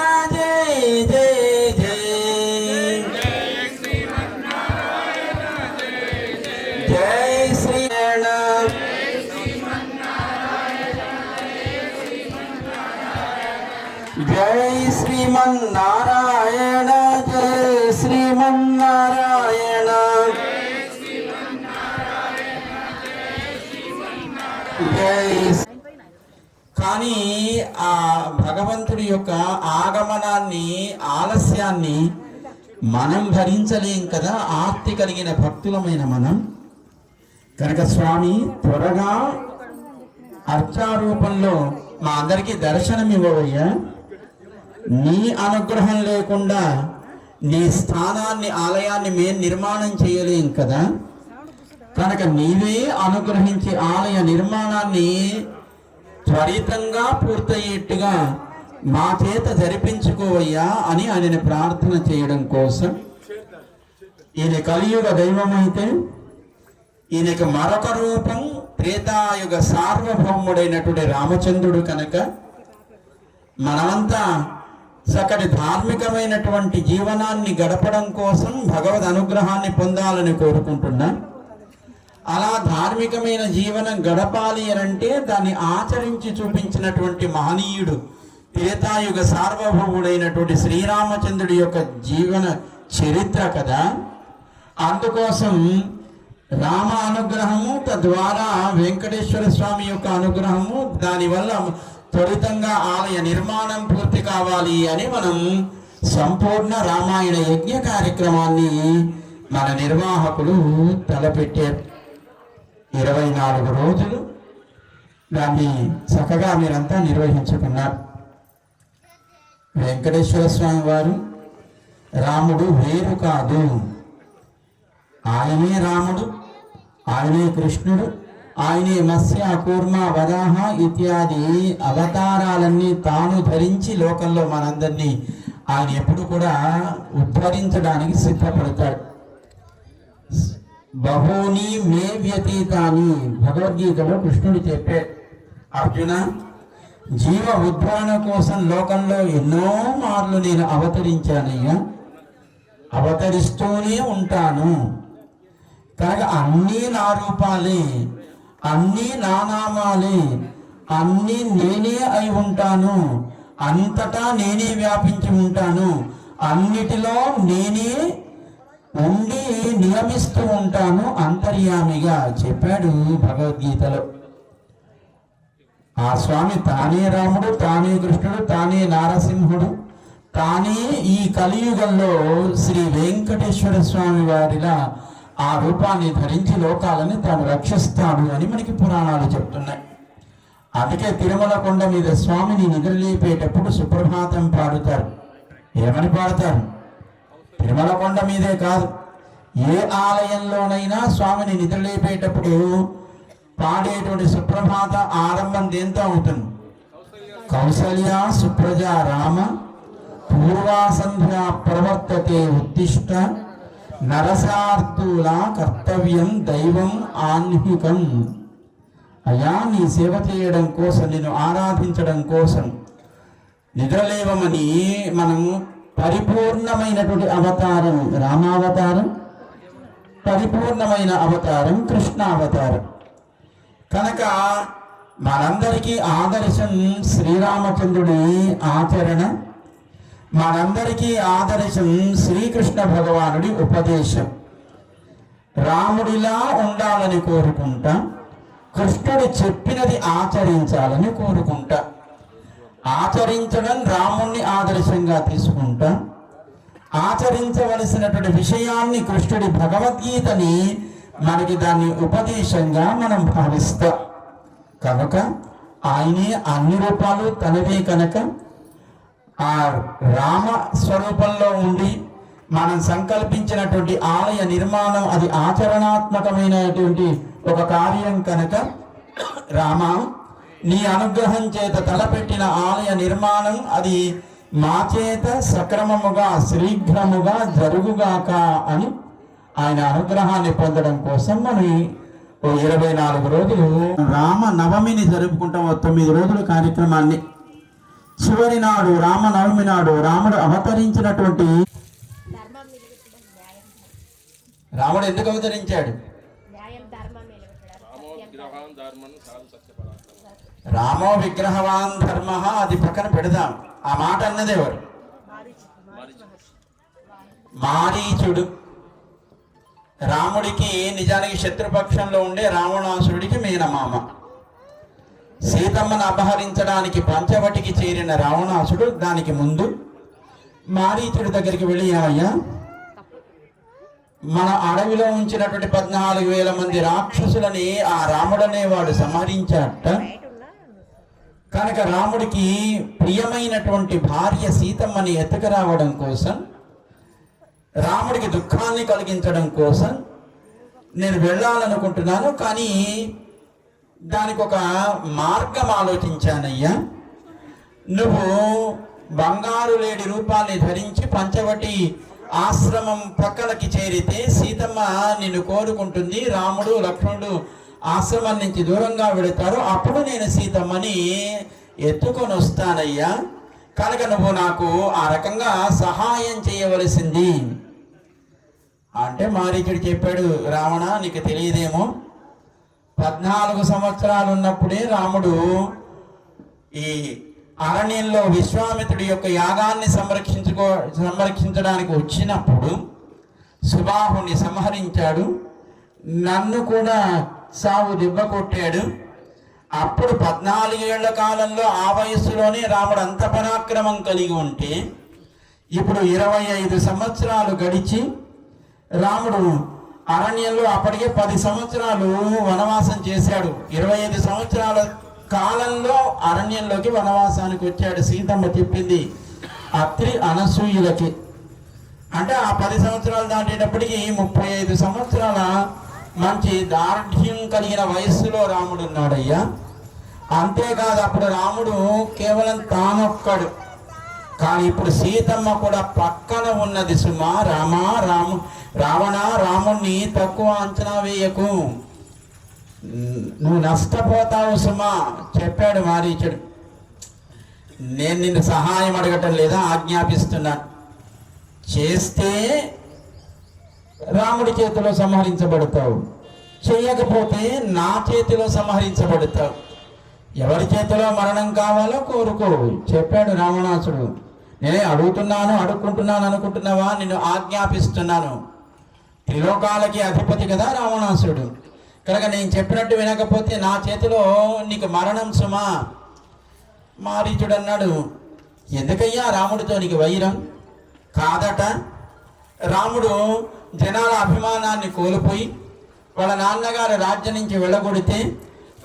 జై శ్రీమన్నారాయణ, జై శ్రీమన్నారాయణ, జై. కానీ ఆ భగవంతుడి యొక్క ఆగమనాన్ని, ఆలస్యాన్ని మనం భరించలేం కదా, ఆర్తి కలిగిన భక్తులమైన మనం. కనుక స్వామి త్వరగా అర్చారూపంలో మా అందరికీ దర్శనం ఇవ్వవయ్యా. నీ అనుగ్రహం లేకుండా నీ స్థానాన్ని, ఆలయాన్ని మేము నిర్మాణం చేయలేం కదా. కనుక నీవే అనుగ్రహించి ఆలయ నిర్మాణాన్ని త్వరితంగా పూర్తయ్యేట్టుగా మా చేత జరిపించుకోవయ్యా అని ఆయనని ప్రార్థన చేయడం కోసం. ఈయన కలియుగ దైవం అయితే ఈయనకి మరొక రూపం త్రేతాయుగ సార్వభౌముడైనటువంటి రామచంద్రుడు. కనుక మనమంతా చక్కటి ధార్మికమైనటువంటి జీవనాన్ని గడపడం కోసం భగవద్ అనుగ్రహాన్ని పొందాలని కోరుకుంటున్నా. అలా ధార్మికమైన జీవనం గడపాలి అనంటే దాన్ని ఆచరించి చూపించినటువంటి మహనీయుడు త్రేతాయుగ సార్వభౌముడైనటువంటి శ్రీరామచంద్రుడి యొక్క జీవన చరిత్ర కదా. అందుకోసం రామ అనుగ్రహము, తద్వారా వెంకటేశ్వర స్వామి యొక్క అనుగ్రహము, దానివల్ల త్వరితంగా ఆలయ నిర్మాణం పూర్తి కావాలి అని మనం సంపూర్ణ రామాయణ యజ్ఞ కార్యక్రమాన్ని మన నిర్వాహకులు తలపెట్టారు. 24 రోజులు దాన్ని చక్కగా మీరంతా నిర్వహించుకున్నారు. వెంకటేశ్వర స్వామి వారు రాముడు వేరు కాదు, ఆయనే రాముడు, ఆయనే కృష్ణుడు, ఆయనే మత్స్య కూర్మ వరాహ ఇత్యాది అవతారాలన్నీ తాను ధరించి లోకంలో మనందరినీ ఆయన ఎప్పుడు కూడా ఉద్ధరించడానికి సిద్ధపడతాడు. బహూని మే వ్యతీతాని భగవద్గీతలో కృష్ణుడు చెప్పాడు, అర్జున జీవ ఉద్ధరణ కోసం లోకంలో ఎన్నో మార్లు నేను అవతరించానయ్యా. అవతరిస్తూనే ఉంటాను. కనుక అన్నీ నా రూపాలే, అన్నీ నా నామాలే, అన్నీ నేనే అయి ఉంటాను, అంతటా నేనే వ్యాపించి ఉంటాను, అన్నిటిలో నేనే ఉండి నియమిస్తూ ఉంటాను అంతర్యామిగా చెప్పాడు భగవద్గీతలో. ఆ స్వామి తానే రాముడు, తానే కృష్ణుడు, తానే నారసింహుడు, తానే ఈ కలియుగంలో శ్రీ వెంకటేశ్వర స్వామి వారిలా ఆ రూపాన్ని ధరించి లోకాలని తాను రక్షిస్తాడు అని మనకి పురాణాలు చెప్తున్నాయి. అందుకే తిరుమల కొండ మీద స్వామిని నిద్రలేపేటప్పుడు సుప్రభాతం పాడుతారు. ఏమని పాడతారు? తిరుమల కొండ మీదే కాదు, ఏ ఆలయంలోనైనా స్వామిని నిద్రలేపేటప్పుడు పాడేటువంటి సుప్రభాత ఆరంభం దేంతో అవుతుంది? కౌసల్య సుప్రజ రామ పూర్వా సంధ్యా ప్రవర్తతే ఉత్తిష్ట నరసార్థుల కర్తవ్యం దైవం ఆహ్నికం. అయ్యా, నీ సేవ చేయడం కోసం, నేను ఆరాధించడం కోసం నిద్రలేవమని మనము పరిపూర్ణమైనటువంటి అవతారం రామావతారం, పరిపూర్ణమైన అవతారం కృష్ణావతారం. కనుక మనందరికీ ఆదర్శం శ్రీరామచంద్రుడి ఆచరణ, మనందరికీ ఆదర్శం శ్రీకృష్ణ భగవానుడి ఉపదేశం. రాముడిలా ఉండాలని కోరుకుంటా, కృష్ణుడు చెప్పినది ఆచరించాలని కోరుకుంటా. ఆచరించడం రాముణ్ణి ఆదర్శంగా తీసుకుంటా, ఆచరించవలసినటువంటి విషయాన్ని కృష్ణుడి భగవద్గీతని మనకి దాన్ని ఉపదేశంగా మనం భావిస్తాం. కనుక ఆయనే అన్ని రూపాలు తనవే కనుక ఆ రామ స్వరూపంలో ఉండి మనం సంకల్పించినటువంటి ఆలయ నిర్మాణం అది ఆచరణాత్మకమైనటువంటి ఒక కార్యం కనుక, రామ నీ అనుగ్రహం చేత తలపెట్టిన ఆలయ నిర్మాణం అది మా చేత సక్రమముగా శీఘ్రముగా జరుగుగాక అని ఆయన అనుగ్రహాన్ని పొందడం కోసం మనం 24 రోజులు రామ నవమిని జరుపుకుంటాం. 9 రోజుల కార్యక్రమాన్ని చివరి నాడు రామనవమి నాడు రాముడు అవతరించినటువంటి, రాముడు ఎందుకు అవతరించాడు? రామో విగ్రహవాన్ ధర్మ, అది పక్కన పెడదాం. ఆ మాట అన్నది ఎవరు? మారీచుడు. రాముడికి నిజానికి శత్రుపక్షంలో ఉండే రావణాసురుడికి మేనమామ. సీతమ్మను అపహరించడానికి పంచవటికి చేరిన రావణాసుడు దానికి ముందు మారీచుడి దగ్గరికి వెళ్ళి, అయ్యా, మన అడవిలో ఉంచినటువంటి 14,000 మంది రాక్షసులని ఆ రాముడనే వాడు సంహరించాట. కనుక రాముడికి ప్రియమైనటువంటి భార్య సీతమ్మని ఎత్తుకురావడం కోసం, రాముడికి దుఃఖాన్ని కలిగించడం కోసం నేను వెళ్ళాలనుకుంటున్నాను, కానీ దానికి ఒక మార్గం ఆలోచించానయ్యా. నువ్వు బంగారు లేడి రూపాన్ని ధరించి పంచవటి ఆశ్రమం పక్కలకి చేరితే సీతమ్మ నిన్ను కోరుకుంటుంది, రాముడు లక్ష్మణుడు ఆశ్రమం నుంచి దూరంగా వెళతారు, అప్పుడు నేను సీతమ్మని ఎత్తుకొని వస్తానయ్యా. కనుక నువ్వు నాకు ఆ రకంగా సహాయం చేయవలసింది అంటే మారీచుడు చెప్పాడు, రావణ నీకు తెలియదేమో, 14 సంవత్సరాలు ఉన్నప్పుడే రాముడు ఈ అరణ్యంలో విశ్వామిత్రుడి యొక్క యాగాన్ని సంరక్షించడానికి వచ్చినప్పుడు సుబాహుని సంహరించాడు, నన్ను కూడా సావు దెబ్బ కొట్టాడు. అప్పుడు 14 ఏళ్ల కాలంలో ఆ వయస్సులోనే రాముడు అంత పరాక్రమం కలిగి ఉంటే, ఇప్పుడు 25 సంవత్సరాలు గడిచి రాముడు అరణ్యంలో అప్పటికే 10 సంవత్సరాలు వనవాసం చేశాడు. 25 సంవత్సరాల కాలంలో అరణ్యంలోకి వనవాసానికి వచ్చాడు. సీతమ్మ చెప్పింది అత్రి అనసూయులకి. అంటే ఆ 10 సంవత్సరాలు దాటేటప్పటికి 35 సంవత్సరాల మంచి దార్ఢ్యం కలిగిన వయస్సులో రాముడు ఉన్నాడయ్యా. అంతేకాదు, అప్పుడు రాముడు కేవలం తానొక్కడు, కానీ ఇప్పుడు సీతమ్మ కూడా పక్కన ఉన్నది. సుమా రావణ, రాముణ్ణి తక్కువ అంచనా వేయకు, నువ్వు నష్టపోతావు సుమా చెప్పాడు మారీచుడు. నేను నిన్ను సహాయం అడగటం లేదా, ఆజ్ఞాపిస్తున్నాను. చేస్తే రాముడి చేతిలో సంహరించబడతావు, చెయ్యకపోతే నా చేతిలో సంహరించబడతావు. ఎవరి చేతిలో మరణం కావాలో కోరుకో చెప్పాడు రావణాసుడు. నేనే అడుక్కుంటున్నాను అనుకుంటున్నావా? నిన్ను ఆజ్ఞాపిస్తున్నాను. త్రిలోకాలకి అధిపతి కదా రావణాసుడు. కనుక నేను చెప్పినట్టు వినకపోతే నా చేతిలో నీకు మరణం సుమా. మారీచుడు అన్నాడు, ఎందుకయ్యా రాముడితో నీకు వైరం? కాదట, రాముడు జనాల అభిమానాన్ని కోల్పోయి వాళ్ళ నాన్నగారు రాజ్యం నుంచి వెళ్ళగొడితే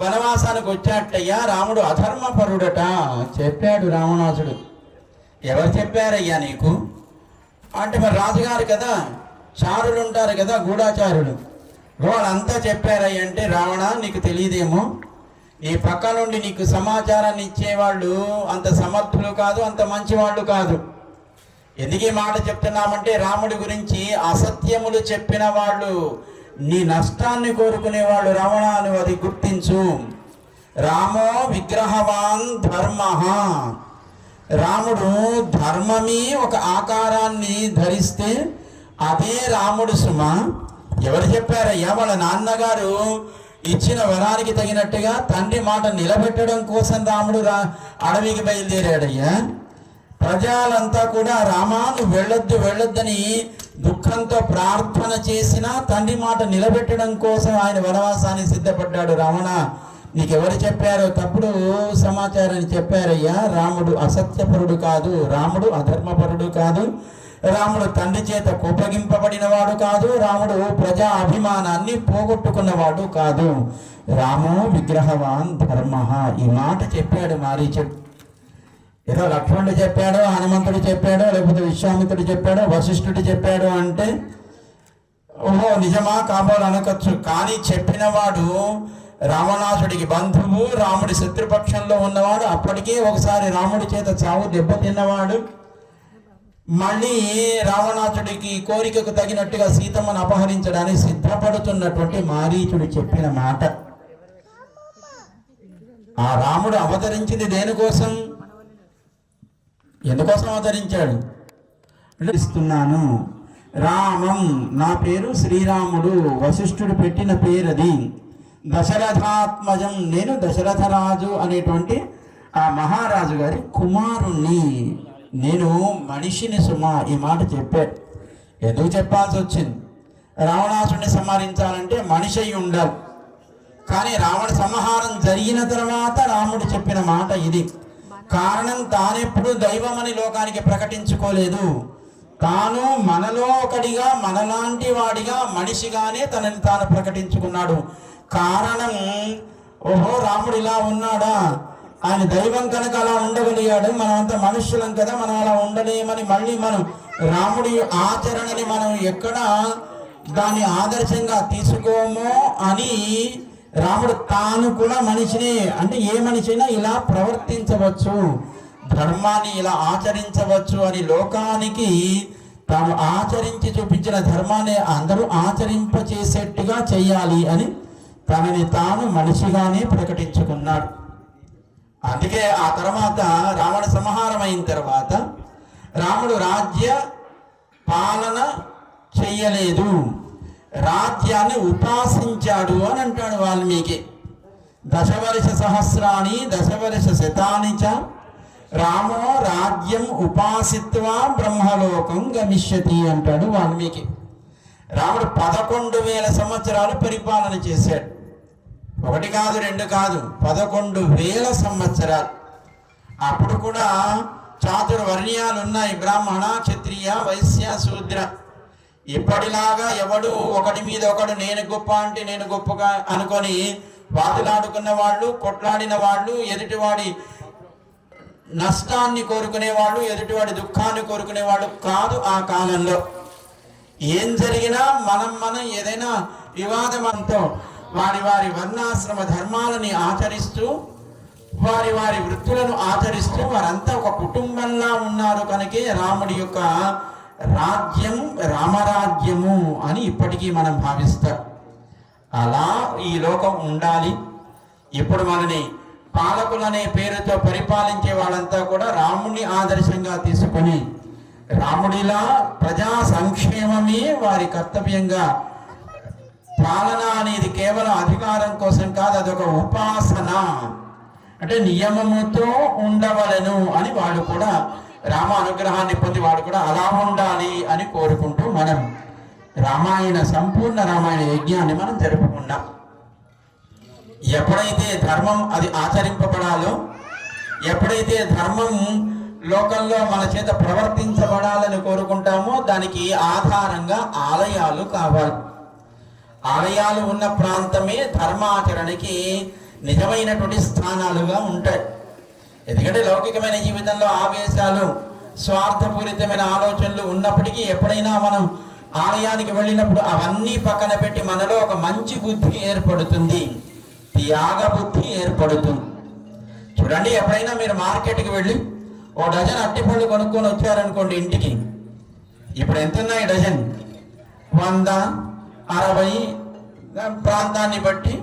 వనవాసానికి వచ్చాటయ్యా, రాముడు అధర్మపరుడట చెప్పాడు రావణాసుడు. ఎవరు చెప్పారయ్యా నీకు అంటే, మరి రాజుగారు కదా, చారులు ఉంటారు కదా, గూఢాచారులు, వాళ్ళంతా చెప్పారయ్య అంటే, రావణ నీకు తెలియదేమో, నీ పక్క నుండి నీకు సమాచారాన్ని ఇచ్చేవాళ్ళు అంత సమర్థులు కాదు, అంత మంచివాళ్ళు కాదు. ఎందుకు ఈ మాట చెప్తున్నామంటే, రాముడి గురించి అసత్యములు చెప్పిన వాళ్ళు నీ నష్టాన్ని కోరుకునేవాళ్ళు. రావణ నువ్వు అది గుర్తించు. రామో విగ్రహవాన్ ధర్మ, రాముడు ధర్మమే ఒక ఆకారాన్ని ధరిస్తే అదే రాముడు సుమ. ఎవరు చెప్పారయ్యా? వాళ్ళ నాన్నగారు ఇచ్చిన వరానికి తగినట్టుగా తండ్రి మాట నిలబెట్టడం కోసం రాముడు అడవికి బయలుదేరాడయ్యా. ప్రజలంతా కూడా రామాను వెళ్ళొద్దని దుఃఖంతో ప్రార్థన చేసినా తండ్రి మాట నిలబెట్టడం కోసం ఆయన వనవాసాన్ని సిద్ధపడ్డాడు. రావణ నీకెవరు చెప్పారో తప్పుడు సమాచారాన్ని చెప్పారయ్యా. రాముడు అసత్యపరుడు కాదు, రాముడు అధర్మపరుడు కాదు, రాముడు తండ్రి చేత కోపగింపబడినవాడు కాదు, రాముడు ప్రజా అభిమానాన్ని పోగొట్టుకున్నవాడు కాదు. రామో విగ్రహవాన్ ధర్మ. ఈ మాట చెప్పాడు మారీచుడు. ఏదో లక్ష్మణుడు చెప్పాడో, హనుమంతుడు చెప్పాడో, లేకపోతే విశ్వామిత్రుడు చెప్పాడో, వశిష్ఠుడు చెప్పాడు అంటే ఓహో నిజమా కాబోలు అనకొచ్చు. కానీ చెప్పినవాడు రావణాసుడికి బంధువు, రాముడి శత్రుపక్షంలో ఉన్నవాడు, అప్పటికే ఒకసారి రాముడి చేత చావు దెబ్బతిన్నవాడు, మళ్ళీ రావణాసుడికి కోరికకు తగినట్టుగా సీతమ్మను అపహరించడానికి సిద్ధపడుతున్నటువంటి మారీచుడు చెప్పిన మాట. ఆ రాముడు అవతరించింది దేనికోసం? ఎందుకోసం అవతరించాడు? ఇస్తున్నాను రామం, నా పేరు శ్రీరాముడు, వశిష్ఠుడు పెట్టిన పేరది. దశరథాత్మజం, నేను దశరథరాజు అనేటువంటి ఆ మహారాజు గారి కుమారుణ్ణి, నేను మనిషిని సుమా. ఈ మాట చెప్పాడు. ఎందుకు చెప్పాల్సి వచ్చింది? రావణాసుడిని సంహరించాలంటే మనిషి అయి ఉండాలి. కానీ రావణ సంహారం జరిగిన తర్వాత రాముడు చెప్పిన మాట ఇది. కారణం, తానెప్పుడు దైవమని లోకానికి ప్రకటించుకోలేదు. తాను మనలో ఒకడిగా, మనలాంటి వాడిగా, మనిషిగానే తనని తాను ప్రకటించుకున్నాడు. కారణం, ఓహో రాముడు ఇలా ఉన్నాడా, ఆయన దైవం కనుక అలా ఉండగలిగాడు, మనమంతా మనుష్యులం కదా, మనం అలా ఉండలేమని మళ్ళీ మనం రాముడి ఆచరణని మనం ఎక్కడ దాన్ని ఆదర్శంగా తీసుకోమో అని రాముడు తాను కూడా మనిషిని, అంటే ఏ మనిషినా ఇలా ప్రవర్తించవచ్చు, ధర్మాన్ని ఇలా ఆచరించవచ్చు అని లోకానికి తాను ఆచరించి చూపించిన ధర్మాన్ని అందరూ ఆచరింపచేసేట్టుగా చెయ్యాలి అని తనని తాను మనిషిగానే ప్రకటించుకున్నాడు. అందుకే ఆ తర్వాత రావణ సంహారం అయిన తర్వాత రాముడు రాజ్య పాలన చెయ్యలేదు, రాజ్యాన్ని ఉపాసించాడు అని అంటాడు వాల్మీకి. దశవర్ష సహస్రాణి దశవర్ష శతాని చ రామో రాజ్యం ఉపాసిత్వా బ్రహ్మలోకం గమిష్యతి అంటాడు వాల్మీకి. రాముడు 11,000 సంవత్సరాలు పరిపాలన చేశాడు. 1 కాదు 2 కాదు, 11,000 సంవత్సరాలు. అప్పుడు కూడా చాతుర్వర్ణ్యాలు ఉన్నాయి, బ్రాహ్మణ, క్షత్రియ, వైశ్య, శూద్ర. ఇప్పటిలాగా ఎవడు ఒకటి మీద ఒకడు నేను గొప్ప అంటే నేను గొప్పగా అనుకొని వాదులాడుకున్న వాళ్ళు, కొట్లాడిన వాళ్ళు, ఎదుటివాడి నష్టాన్ని కోరుకునేవాళ్ళు, ఎదుటివాడి దుఃఖాన్ని కోరుకునేవాళ్ళు కాదు. ఆ కాలంలో ఏం జరిగినా మనం ఏదైనా వివాదమంతో వారి వారి వర్ణాశ్రమ ధర్మాలని ఆచరిస్తూ, వారి వారి వృత్తులను ఆచరిస్తూ వారంతా ఒక కుటుంబంలా ఉన్నారు. కనుకే రాముడి యొక్క రాజ్యం రామరాజ్యము అని ఇప్పటికీ మనం భావిస్తాం. అలా ఈ లోకం ఉండాలి. ఇప్పుడు మనని పాలకులనే పేరుతో పరిపాలించే వాళ్ళంతా కూడా రాముడిని ఆదర్శంగా తీసుకొని రాముడిలా ప్రజా సంక్షేమమే వారి కర్తవ్యంగా, పాలన అనేది కేవలం అధికారం కోసం కాదు, అదొక ఉపాసన. అంటే నియమముతో ఉండవలను అని వాళ్ళు కూడా రామ అనుగ్రహాన్ని పొంది వాళ్ళు కూడా అలా ఉండాలి అని కోరుకుంటూ మనం సంపూర్ణ రామాయణ యజ్ఞాన్ని మనం జరుపుకున్నాం. ఎప్పుడైతే ధర్మం అది ఆచరింపబడాలో, ఎప్పుడైతే ధర్మం లోకంలో మన చేత ప్రవర్తించబడాలని కోరుకుంటామో దానికి ఆధారంగా ఆలయాలు కావాలి. ఆలయాలు ఉన్న ప్రాంతమే ధర్మాచరణకి నిజమైనటువంటి స్థానాలుగా ఉంటాయి. ఎందుకంటే లౌకికమైన జీవితంలో ఆవేశాలు, స్వార్థపూరితమైన ఆలోచనలు ఉన్నప్పటికీ ఎప్పుడైనా మనం ఆలయానికి వెళ్ళినప్పుడు అవన్నీ పక్కన పెట్టి మనలో ఒక మంచి బుద్ధి ఏర్పడుతుంది, త్యాగ బుద్ధి ఏర్పడుతుంది. చూడండి, ఎప్పుడైనా మీరు మార్కెట్కి వెళ్ళి ఓ డజన్ అట్టిపళ్ళు కొనుక్కొని వచ్చారనుకోండి ఇంటికి, ఇప్పుడు ఎంత ఉన్నాయి డజన్? 100, 60 ప్రాంతాన్ని బట్టి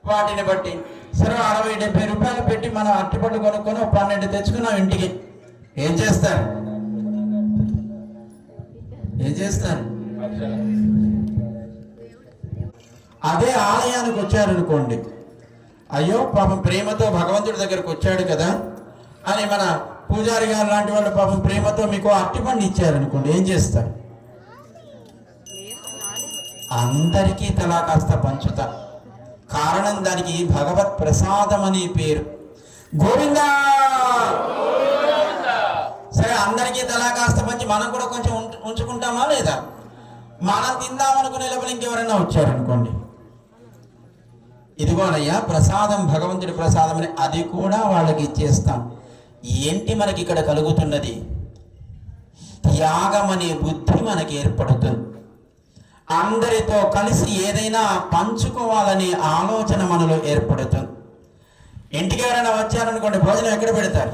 వాటిని బట్టి సరే 60-70 రూపాయలు పెట్టి మనం అట్టిపళ్ళు కొనుక్కొని 12 తెచ్చుకున్నాం ఇంటికి. ఏం చేస్తారు? అదే ఆలయానికి వచ్చారనుకోండి, అయ్యో పాపం ప్రేమతో భగవంతుడి దగ్గరకు వచ్చాడు కదా అని మన పూజారి గారు లాంటి వాళ్ళు పాపం ప్రేమతో మీకు అట్టిపండు ఇచ్చారనుకోండి, ఏం చేస్తారు? అందరికీ తలా కాస్త పంచుతా. కారణం దానికి భగవత్ ప్రసాదం అని పేరు. గోవిందా! సరే, అందరికీ తలా కాస్త పంచి మనం కూడా కొంచెం ఉంచుకుంటామా లేదా? మనం తిందామనుకునే లోపల ఇంకెవరైనా వచ్చారనుకోండి, ఇదిగోనయ్యా ప్రసాదం, భగవంతుడి ప్రసాదం అని అది కూడా వాళ్ళకి ఇచ్చేస్తాం. ఏంటి మనకి ఇక్కడ కలుగుతున్నది? త్యాగం అనే బుద్ధి మనకి ఏర్పడుతుంది. అందరితో కలిసి ఏదైనా పంచుకోవాలనే ఆలోచన మనలో ఏర్పడుతుంది. ఇంటికి ఎవరైనా వచ్చారనుకోండి, భోజనం ఎక్కడ పెడతారు?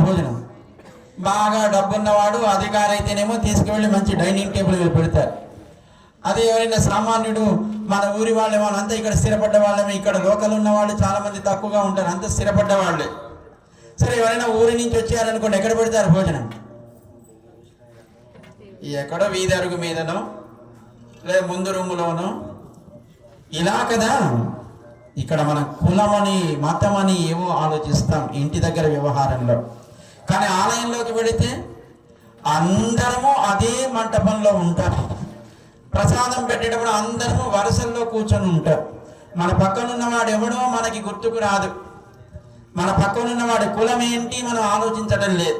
భోజనం బాగా డబ్బున్నవాడు, అధికారి అయితేనేమో తీసుకువెళ్ళి మంచి డైనింగ్ టేబుల్ మీద పెడతారు. అదే ఎవరైనా సామాన్యుడు, మన ఊరి వాళ్ళే, అంతా ఇక్కడ స్థిరపడ్డ వాళ్ళమే, ఇక్కడ లోకల్ ఉన్న వాళ్ళు చాలా మంది తక్కువగా ఉంటారు, అంతా స్థిరపడ్డ వాళ్ళే. సరే, ఎవరైనా ఊరి నుంచి వచ్చారనుకోండి, ఎక్కడ పెడతారు భోజనం? ఎక్కడో వీధి అరుగు మీదనో లేదా ముందు రూములోనో, ఇలా కదా. ఇక్కడ మన కులమని, మతమని ఏవో ఆలోచిస్తాం ఇంటి దగ్గర వ్యవహారంలో. కానీ ఆలయంలోకి వెళితే అందరము అదే మంటపంలో ఉంటారు. ప్రసాదం పెట్టేటప్పుడు అందరము వరుసల్లో కూర్చొని ఉంటారు. మన పక్కనున్నవాడు ఎవడో మనకి గుర్తుకు రాదు. మన పక్కనున్నవాడి కులం ఏంటి మనం ఆలోచించడం లేదు.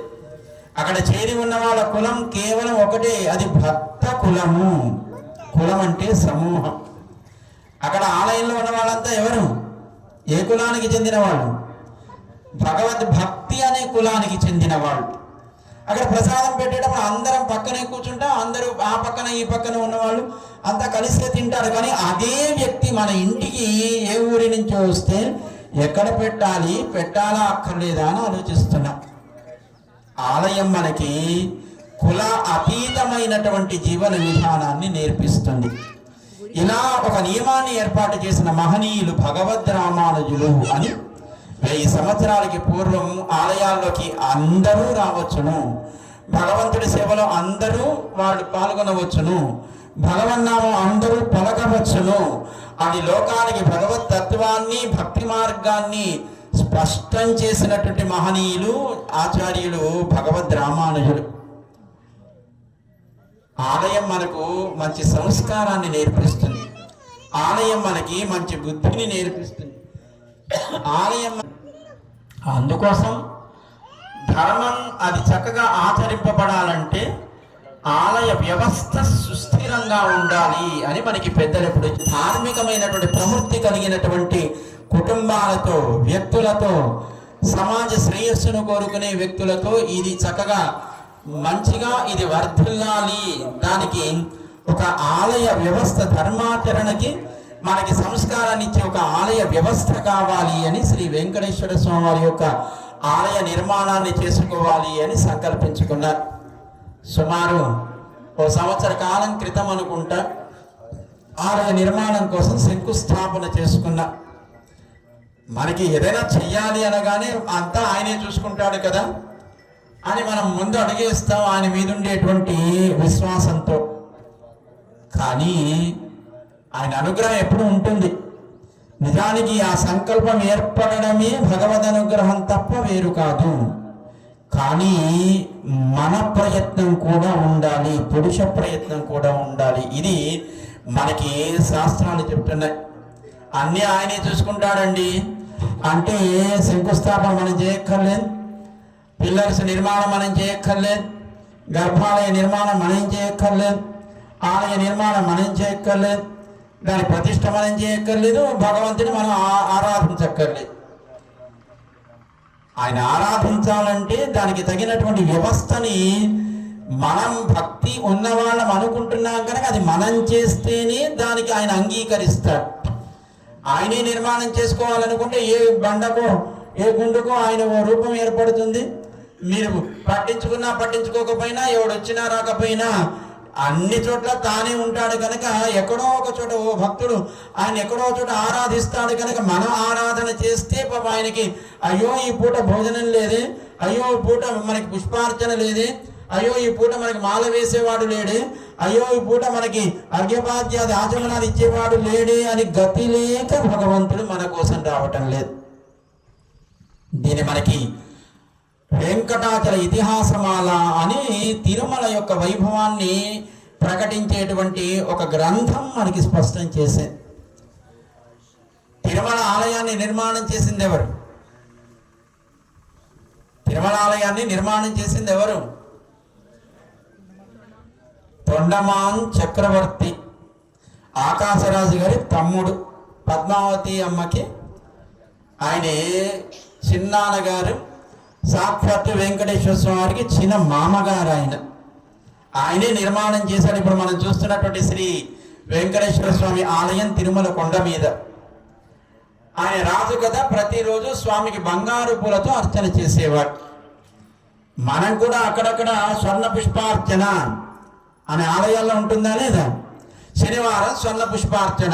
అక్కడ చేరి ఉన్న వాళ్ళ కులం కేవలం ఒకటే, అది భక్త కులము. కులం అంటే సమూహం. అక్కడ ఆలయంలో ఉన్న వాళ్ళంతా ఎవరు? ఏ కులానికి చెందిన వాళ్ళు? భగవద్ భక్తి అనే కులానికి చెందిన వాళ్ళు. అక్కడ ప్రసాదం పెట్టేటప్పుడు అందరం పక్కనే కూర్చుంటాం, అందరూ ఆ పక్కన ఈ పక్కన ఉన్నవాళ్ళు అంతా కలిసే తింటారు. కానీ అదే వ్యక్తి మన ఇంటికి ఏ ఊరి నుంచో వస్తే ఎక్కడ పెట్టాలా అక్కర్లేదా అని ఆలోచిస్తున్నాం. ఆలయం మనకి కుల అతీతమైనటువంటి జీవన విధానాన్ని నేర్పిస్తుంది. ఇలా ఒక నియమాన్ని ఏర్పాటు చేసిన మహనీయులు భగవద్ రామానుజులు అని 1000 సంవత్సరాలకి పూర్వం ఆలయాల్లోకి అందరూ రావచ్చును, భగవంతుడి సేవలో అందరూ వాళ్ళు పాల్గొనవచ్చును, భగవన్నామం అందరూ పలకవచ్చును అని లోకానికి భగవత్ తత్వాన్ని, భక్తి మార్గాన్ని స్పష్టం చేసినటువంటి మహనీయులు ఆచార్యులు భగవద్ రామానుజులు. ఆలయం మనకు మంచి సంస్కారాన్ని నేర్పిస్తుంది. ఆలయం మనకి మంచి బుద్ధిని నేర్పిస్తుంది. ఆలయం అందుకోసం ధర్మం అది చక్కగా ఆచరింపబడాలంటే ఆలయ వ్యవస్థ సుస్థిరంగా ఉండాలి అని మనకి పెద్దలు ఎప్పుడు ధార్మికమైనటువంటి ప్రవృత్తి కలిగినటువంటి కుటుంబాలతో, వ్యక్తులతో, సమాజ శ్రేయస్సును కోరుకునే వ్యక్తులతో ఇది చక్కగా మంచిగా ఇది వర్ధిల్లాలి. దానికి ఒక ఆలయ వ్యవస్థ, ధర్మాచరణకి మనకి సంస్కారాన్ని ఇచ్చే ఒక ఆలయ వ్యవస్థ కావాలి అని శ్రీ వెంకటేశ్వర స్వామి వారి యొక్క ఆలయ నిర్మాణాన్ని చేసుకోవాలి అని సంకల్పించుకున్నారు. సుమారు 1 సంవత్సర కాలం క్రితం అనుకుంటా ఆలయ నిర్మాణం కోసం శంకుస్థాపన చేసుకున్నా. మనకి ఏదైనా చెయ్యాలి అనగానే అంతా ఆయనే చూసుకుంటాడు కదా. అని మనం ముందు అడిగేస్తాం ఆయన మీద ఉండేటువంటి విశ్వాసంతో. కానీ ఆయన అనుగ్రహం ఎప్పుడు ఉంటుంది. నిజానికి ఆ సంకల్పం ఏర్పడడమే భగవద్ అనుగ్రహం తప్ప వేరు కాదు. కానీ మన ప్రయత్నం కూడా ఉండాలి, పురుష ప్రయత్నం కూడా ఉండాలి. ఇది మనకి శాస్త్రాలు చెప్తున్నాయి. అన్నీ ఆయనే చూసుకుంటాడండి అంటే శంకుస్థాపన మనం చేయక్కర్లేదు, పిల్లర్స్ నిర్మాణం మనం చేయక్కర్లేదు, గర్భాలయ నిర్మాణం మనం చేయక్కర్లేదు, ఆలయ నిర్మాణం మనం చేయక్కర్లేదు, దాని ప్రతిష్ట మనం చేయక్కర్లేదు, భగవంతుని మనం ఆరాధించక్కర్లేదు. ఆయన ఆరాధించాలంటే దానికి తగినటువంటి వ్యవస్థని మనం భక్తి ఉన్నవాళ్ళం అనుకుంటున్నాం కనుక అది మనం చేస్తేనే దానికి ఆయన అంగీకరిస్తాడు. ఆయనే నిర్మాణం చేసుకోవాలనుకుంటే ఏ బండకో ఏ గుండుకో ఆయన ఓ రూపం ఏర్పడుతుంది. మీరు పట్టించుకున్నా పట్టించుకోకపోయినా, ఎవడు వచ్చినా రాకపోయినా అన్ని చోట్ల తానే ఉంటాడు కనుక ఎక్కడో ఒక చోట ఓ భక్తుడు ఆయన ఎక్కడో చోట ఆరాధిస్తాడు కనుక మనం ఆరాధన చేస్తే పాప ఆయనకి అయ్యో ఈ పూట భోజనం లేదే, అయ్యో ఈ పూట మనకి పుష్పార్చన లేదే, అయ్యో ఈ పూట మనకి మాల వేసేవాడు లేడే, అయ్యో ఈ పూట మనకి అర్ఘ్యపాద్యాది ఆచమనాలు ఇచ్చేవాడు లేడే అని గతి లేక భగవంతుడు మన కోసం రావటం లేదు. దీని మనకి వెంకటాచల ఇతిహాసమాల అని తిరుమల యొక్క వైభవాన్ని ప్రకటించేటువంటి ఒక గ్రంథం మనకి స్పష్టం చేసేది. తిరుమల ఆలయాన్ని నిర్మాణం చేసింది ఎవరు? తిరుమల ఆలయాన్ని నిర్మాణం చేసింది ఎవరు? తొండమాన్ చక్రవర్తి, ఆకాశరాజు గారి తమ్ముడు. పద్మావతి అమ్మకి ఆయనే చిన్నాన్నగారు, సాక్షాత్తు వెంకటేశ్వర స్వామికి చిన్న మామగారు. ఆయనే నిర్మాణం చేశాడు. ఇప్పుడు మనం చూస్తున్నటువంటి శ్రీ వెంకటేశ్వర స్వామి ఆలయం తిరుమల కొండ మీద. ఆయన రాజు కదా, ప్రతిరోజు స్వామికి బంగారు పూలతో అర్చన చేసేవాడు. మనం కూడా అక్కడక్కడ స్వర్ణ పుష్పార్చన అనే ఆలయాల్లో ఉంటుందా లేదా? శనివారం స్వర్ణ పుష్పార్చన,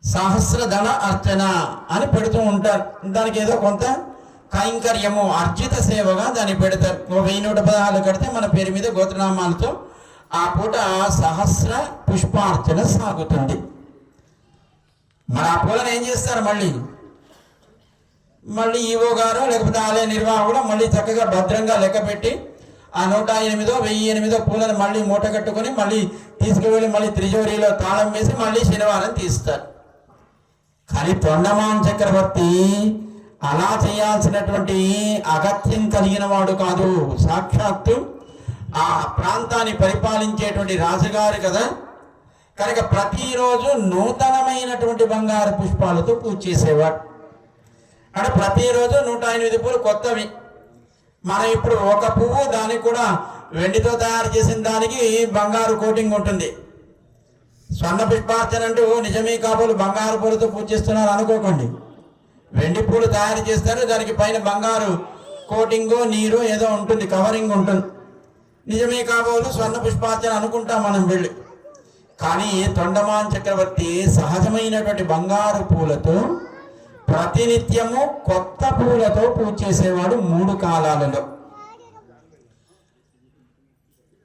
సహస్రధన అర్చన అని పెడుతూ ఉంటారు. దానికి ఏదో కొంత కైంకర్యము అర్జిత సేవగా దాన్ని పెడతారు. 1116 కడితే మన పేరు మీద గోత్రనామాలతో ఆ పూట సహస్ర పుష్పార్చన సాగుతుంది. మరి ఆ పూలను ఏం చేస్తారు? మళ్ళీ ఈవో గారు లేకపోతే ఆలయ నిర్వాహకుడు మళ్ళీ చక్కగా భద్రంగా లెక్క పెట్టి ఆ 108 1008 పూలను మళ్ళీ మూట కట్టుకొని మళ్ళీ తీసుకువెళ్ళి మళ్ళీ త్రిజోరీలో తాళం వేసి మళ్ళీ శనివారం తీస్తారు. కానీ తొండమాన్ చక్రవర్తి అలా చేయాల్సినటువంటి అగత్యం కలిగిన వాడు కాదు. సాక్షాత్తు ఆ ప్రాంతాన్ని పరిపాలించేటువంటి రాజుగారు కదా, కనుక ప్రతిరోజు నూతనమైనటువంటి బంగారు పుష్పాలతో పూజ చేసేవాడు. అంటే ప్రతిరోజు 108 పూలు కొత్తవి. మనం ఇప్పుడు ఒక పువ్వు దానికి కూడా వెండితో తయారు చేసిన దానికి బంగారు కోటింగ్ ఉంటుంది. స్వర్ణ పుష్పార్చన అంటూ నిజమే కాబోలు బంగారు పూలతో పూజ చేస్తున్నారు అనుకోకండి. వెండి పూలు తయారు చేస్తారు, దానికి పైన బంగారు కోటింగో నీరు ఏదో ఉంటుంది, కవరింగ్ ఉంటుంది. నిజమే కాబోలు స్వర్ణ పుష్పార్చన అనుకుంటాం మనం వెళ్ళి. కానీ తొండమాన్ చక్రవర్తి సహజమైనటువంటి బంగారు పూలతో ప్రతినిత్యము కొత్త పూలతో పూజ చేసేవాడు 3 కాలాలలో.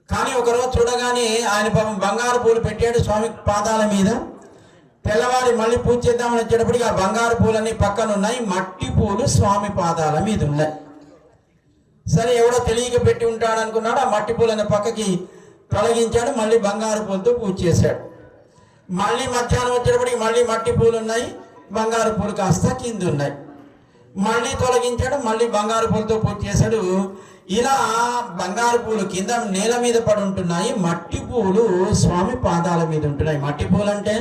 కానీ ఒకరోజు చూడగానే ఆయన పాపం బంగారు పూలు పెట్టాడు స్వామి పాదాల మీద. తెల్లవారి మళ్ళీ పూజ చేద్దామని వచ్చేటప్పటికి ఆ బంగారు పూలన్నీ పక్కన ఉన్నాయి, మట్టి పూలు స్వామి పాదాల మీద ఉన్నాయి. సరే ఎవడో తెలియక పెట్టి ఉంటాడు అనుకున్నాడు. ఆ మట్టి పూలను పక్కకి తొలగించాడు, మళ్ళీ బంగారు పూలతో పూజ చేశాడు. మళ్ళీ మధ్యాహ్నం వచ్చేటప్పటికి మళ్ళీ మట్టి పూలు ఉన్నాయి, బంగారు పూలు కాస్త కింద ఉన్నాయి. మళ్ళీ తొలగించాడు, మళ్ళీ బంగారు పూలతో పూజ చేశాడు. ఇలా బంగారు పూలు కింద నేల మీద పడి ఉంటున్నాయి, మట్టి పూలు స్వామి పాదాల మీద ఉంటున్నాయి. మట్టి పూలు అంటే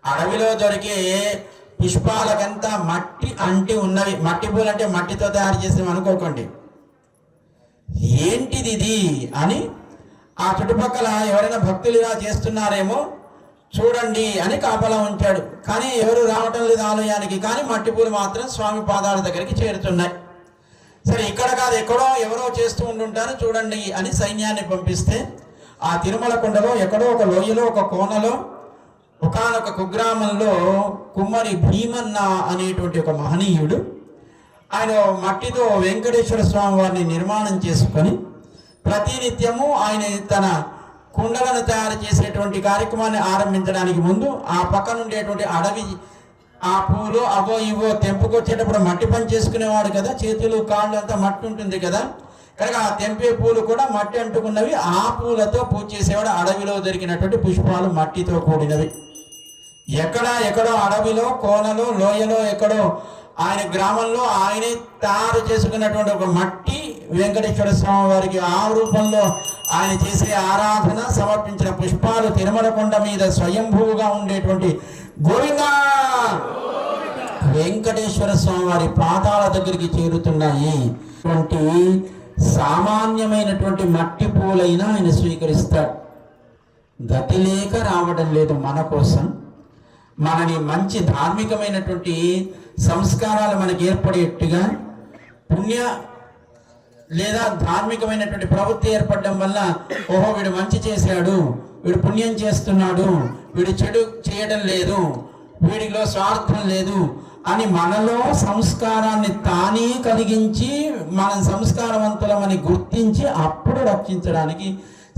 అడవిలో దొరికే పుష్పాలకంతా మట్టి అంటి ఉన్నవి. మట్టి పూలు అంటే మట్టితో తయారు చేసినవి అనుకోకండి. ఏంటిది ఇది అని ఆ చుట్టుపక్కల ఎవరైనా భక్తులు ఇలా చేస్తున్నారేమో చూడండి అని కాపలా ఉంచాడు. కానీ ఎవరు రావటం లేదు ఆలయానికి. కానీ మట్టి పూలు మాత్రం స్వామి పాదాల దగ్గరికి చేరుతున్నాయి. సరే ఇక్కడ కాదు ఎక్కడో ఎవరో చేస్తూ ఉంటుంటారు చూడండి అని సైన్యాన్ని పంపిస్తే ఆ తిరుమల కొండలో ఎక్కడో ఒక లోయలో ఒక కోనలో ఒకానొక కుగ్రామంలో కుమ్మరి భీమన్న అనేటువంటి ఒక మహనీయుడు ఆయన మట్టితో వెంకటేశ్వర స్వామి వారిని నిర్మాణం చేసుకొని ప్రతినిత్యము ఆయన తన కుండలను తయారు చేసేటువంటి కార్యక్రమాన్ని ఆరంభించడానికి ముందు ఆ పక్కన ఉండేటువంటి అడవి ఆ పూలు అవో ఇవో తెంపుకొచ్చేటప్పుడు మట్టి పని చేసుకునేవాడు కదా, చేతులు కాళ్ళు అంతా మట్టి ఉంటుంది కదా, కనుక ఆ తెంపే పూలు కూడా మట్టి అంటుకున్నవి. ఆ పూలతో పూజ చేసేవాడు. అడవిలో దొరికినటువంటి పుష్పాలు మట్టితో కూడినవి. ఎక్కడో అడవిలో కోనలో లోయలో ఎక్కడో ఆయన గ్రామంలో ఆయనే తయారు చేసుకున్నటువంటి ఒక మట్టి వెంకటేశ్వర స్వామి వారికి ఆ రూపంలో ఆయన చేసే ఆరాధన సమర్పించిన పుష్పాలు తిరుమల కొండ మీద స్వయంభూగా ఉండేటువంటి గోవిందా వెంకటేశ్వర స్వామి వారి పాదాల దగ్గరికి చేరుతున్నాయి. ఇటువంటి సామాన్యమైనటువంటి మట్టి పూలైనా ఆయన స్వీకరిస్తాడు. గతి లేక రావడం లేదు మన కోసం, మనని మంచి ధార్మికమైనటువంటి సంస్కారాలు మనకి ఏర్పడేట్టుగా పుణ్య లేదా ధార్మికమైనటువంటి ప్రవృత్తి ఏర్పడడం వల్ల ఓహో వీడు మంచి చేశాడు, వీడు పుణ్యం చేస్తున్నాడు, వీడు చెడు చేయడం లేదు, వీడిలో స్వార్థం లేదు అని మనలో సంస్కారాన్ని తానే కలిగించి మనం సంస్కారవంతులమని గుర్తించి అప్పుడు రక్షించడానికి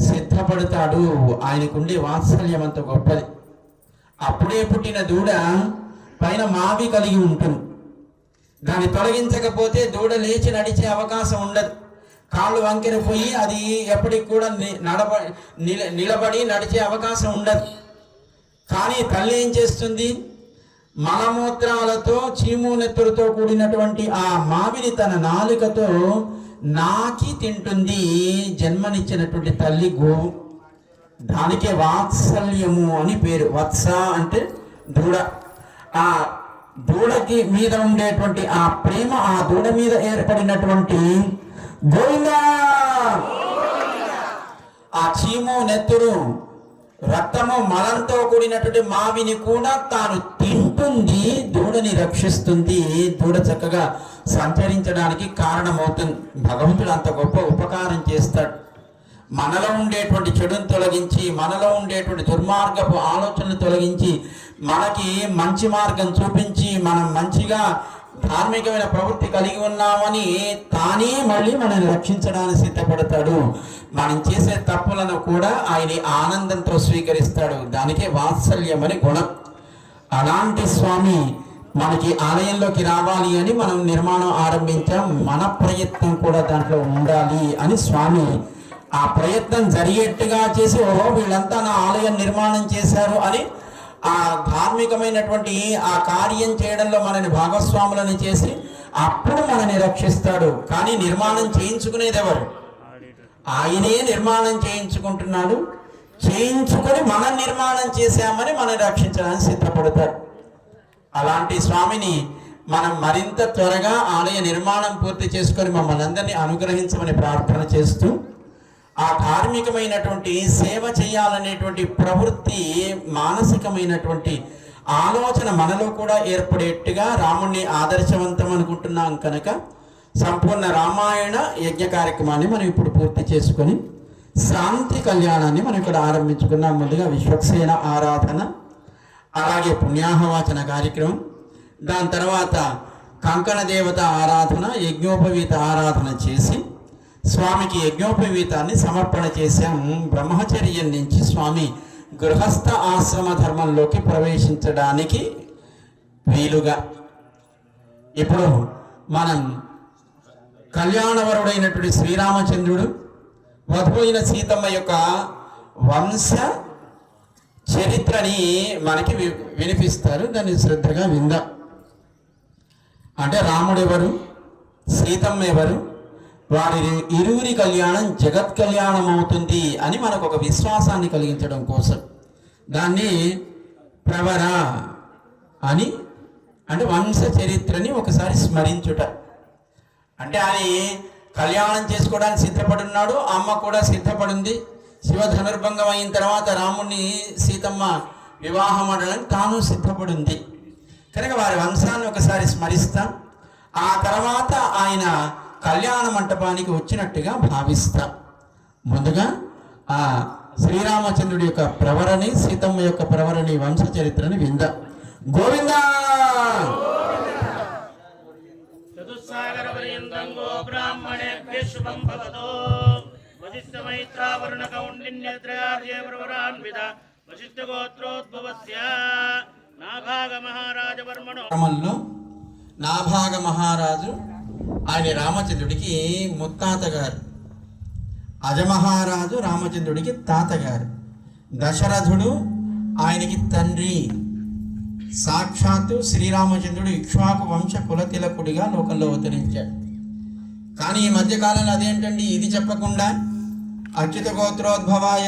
సిద్ధపడతాడు. ఆయనకుండే వాత్సల్యం అంత గొప్పది. అప్పుడే పుట్టిన దూడ పైన మావి కలిగి ఉంటుంది. దాన్ని తొలగించకపోతే దూడ లేచి నడిచే అవకాశం ఉండదు. కాళ్ళు వంకెరపోయి అది ఎప్పటికి కూడా నిలబడి నడిచే అవకాశం ఉండదు. కానీ తల్లి ఏం చేస్తుంది? మలమూత్రాలతో చీము నెత్తులతో కూడినటువంటి ఆ మావిని తన నాలుకతో నాకి తింటుంది. జన్మనిచ్చినటువంటి తల్లి గోవు. దానికే వాత్సల్యము అని పేరు. వత్స అంటే దూడ. ఆ దూడకి మీద ఉండేటువంటి ఆ ప్రేమ, ఆ దూడ మీద ఏర్పడినటువంటి గోవిందా ఆ చీము నెత్తురు రక్తము మలంతో కూడినటువంటి మావిని కూడా తాను తింటుంది. దూడని రక్షిస్తుంది. దూడ చక్కగా సంచరించడానికి కారణమవుతుంది. భగవంతుడు అంత గొప్ప ఉపకారం చేస్తాడు. మనలో ఉండేటువంటి చెడును తొలగించి, మనలో ఉండేటువంటి దుర్మార్గపు ఆలోచనలు తొలగించి, మనకి మంచి మార్గం చూపించి, మనం మంచిగా ధార్మికమైన ప్రవృత్తి కలిగి ఉన్నామని తానే మళ్ళీ మనల్ని రక్షించడానికి సిద్ధపడతాడు. మనం చేసే తప్పులను కూడా ఆయన ఆనందంతో స్వీకరిస్తాడు. దానికే వాత్సల్యం అని గుణం. అలాంటి స్వామి మనకి ఆలయంలోకి రావాలి అని మనం నిర్మాణం ఆరంభించాం. మన ప్రయత్నం కూడా దాంట్లో ఉండాలి అని స్వామి ఆ ప్రయత్నం జరిగేట్టుగా చేసి ఓహో వీళ్ళంతా నా ఆలయం నిర్మాణం చేశారు అని ఆ ధార్మికమైనటువంటి ఆ కార్యం చేయడంలో మనని భాగస్వాములని చేసి అప్పుడు మనని రక్షిస్తాడు. కానీ నిర్మాణం చేయించుకునేది ఎవరు? ఆయనే నిర్మాణం చేయించుకుంటున్నాడు. చేయించుకొని మనం నిర్మాణం చేశామని మనం రక్షించడానికి సిద్ధపడతాడు. అలాంటి స్వామిని మనం మరింత త్వరగా ఆలయ నిర్మాణం పూర్తి చేసుకొని మమ్మల్ని అందరినీ అనుగ్రహించమని ప్రార్థన చేస్తూ ఆ ధార్మికమైనటువంటి సేవ చేయాలనేటువంటి ప్రవృత్తి, మానసికమైనటువంటి ఆలోచన మనలో కూడా ఏర్పడేట్టుగా రాముణ్ణి ఆదర్శవంతం అనుకుంటున్నాం కనుక సంపూర్ణ రామాయణ యజ్ఞ కార్యక్రమాన్ని మనం ఇప్పుడు పూర్తి చేసుకొని శాంతి కళ్యాణాన్ని మనం ఇక్కడ ఆరంభించుకున్నాం. ముందుగా విశ్వక్సేన ఆరాధన, అలాగే పుణ్యాహవాచన కార్యక్రమం, దాని తర్వాత కంకణ దేవత ఆరాధన, యజ్ఞోపవీత ఆరాధన చేసి స్వామికి యజ్ఞోపవీతాన్ని సమర్పణ చేశాము. బ్రహ్మచర్యం నుంచి స్వామి గృహస్థ ఆశ్రమ ధర్మంలోకి ప్రవేశించడానికి వీలుగా ఇప్పుడు మనం కళ్యాణవరుడైనటువంటి శ్రీరామచంద్రుడు వధువైన సీతమ్మ యొక్క వంశ చరిత్రని మనకి వినిపిస్తారు. దాన్ని శ్రద్ధగా విందాం. అంటే రాముడు ఎవరు, సీతమ్మ ఎవరు, వారి ఇరువురి కళ్యాణం జగత్ కళ్యాణం అవుతుంది అని మనకు ఒక విశ్వాసాన్ని కలిగించడం కోసం దాన్ని ప్రవర అని, అంటే వంశ చరిత్రని ఒకసారి స్మరించుట. అంటే ఆయన కళ్యాణం చేసుకోవడానికి సిద్ధపడున్నాడు, అమ్మ కూడా సిద్ధపడింది. శివ ధనుర్భంగం అయిన తర్వాత రాముణ్ణి సీతమ్మ వివాహం ఆడడానికి తాను సిద్ధపడింది కనుక వారి వంశాన్ని ఒకసారి స్మరిస్తాం. ఆ తర్వాత ఆయన కళ్యాణ మంటపానికి వచ్చినట్టుగా భావిస్తాం. ముందుగా ఆ శ్రీరామచంద్రుడి యొక్క ప్రవరని, సీతమ్మ యొక్క ప్రవరని వంశ చరిత్రని విందాం. గోవిందా చతుస్సాగరపర్యంతం గో బ్రాహ్మణేభ్యః శుభం భవతు. వశిష్ఠమైత్రావరుణకౌండిన్యత్రయార్యవరాన్విత వశిష్ఠగోత్రోద్భవస్య నాభాగమహారాజవర్మణో క్రమంలో నాభాగ మహారాజు ఆయన రామచంద్రుడికి ముత్తాత గారు, అజమహారాజు రామచంద్రుడికి తాతగారు, దశరథుడు ఆయనకి తండ్రి. సాక్షాత్తు శ్రీరామచంద్రుడు ఇక్ష్వాకు వంశ కులతిలకుడిగా లోకంలో అవతరించాడు. కానీ ఈ మధ్యకాలంలో అదేంటండి, ఇది చెప్పకుండా అచ్యుత గోత్రోద్భవాయ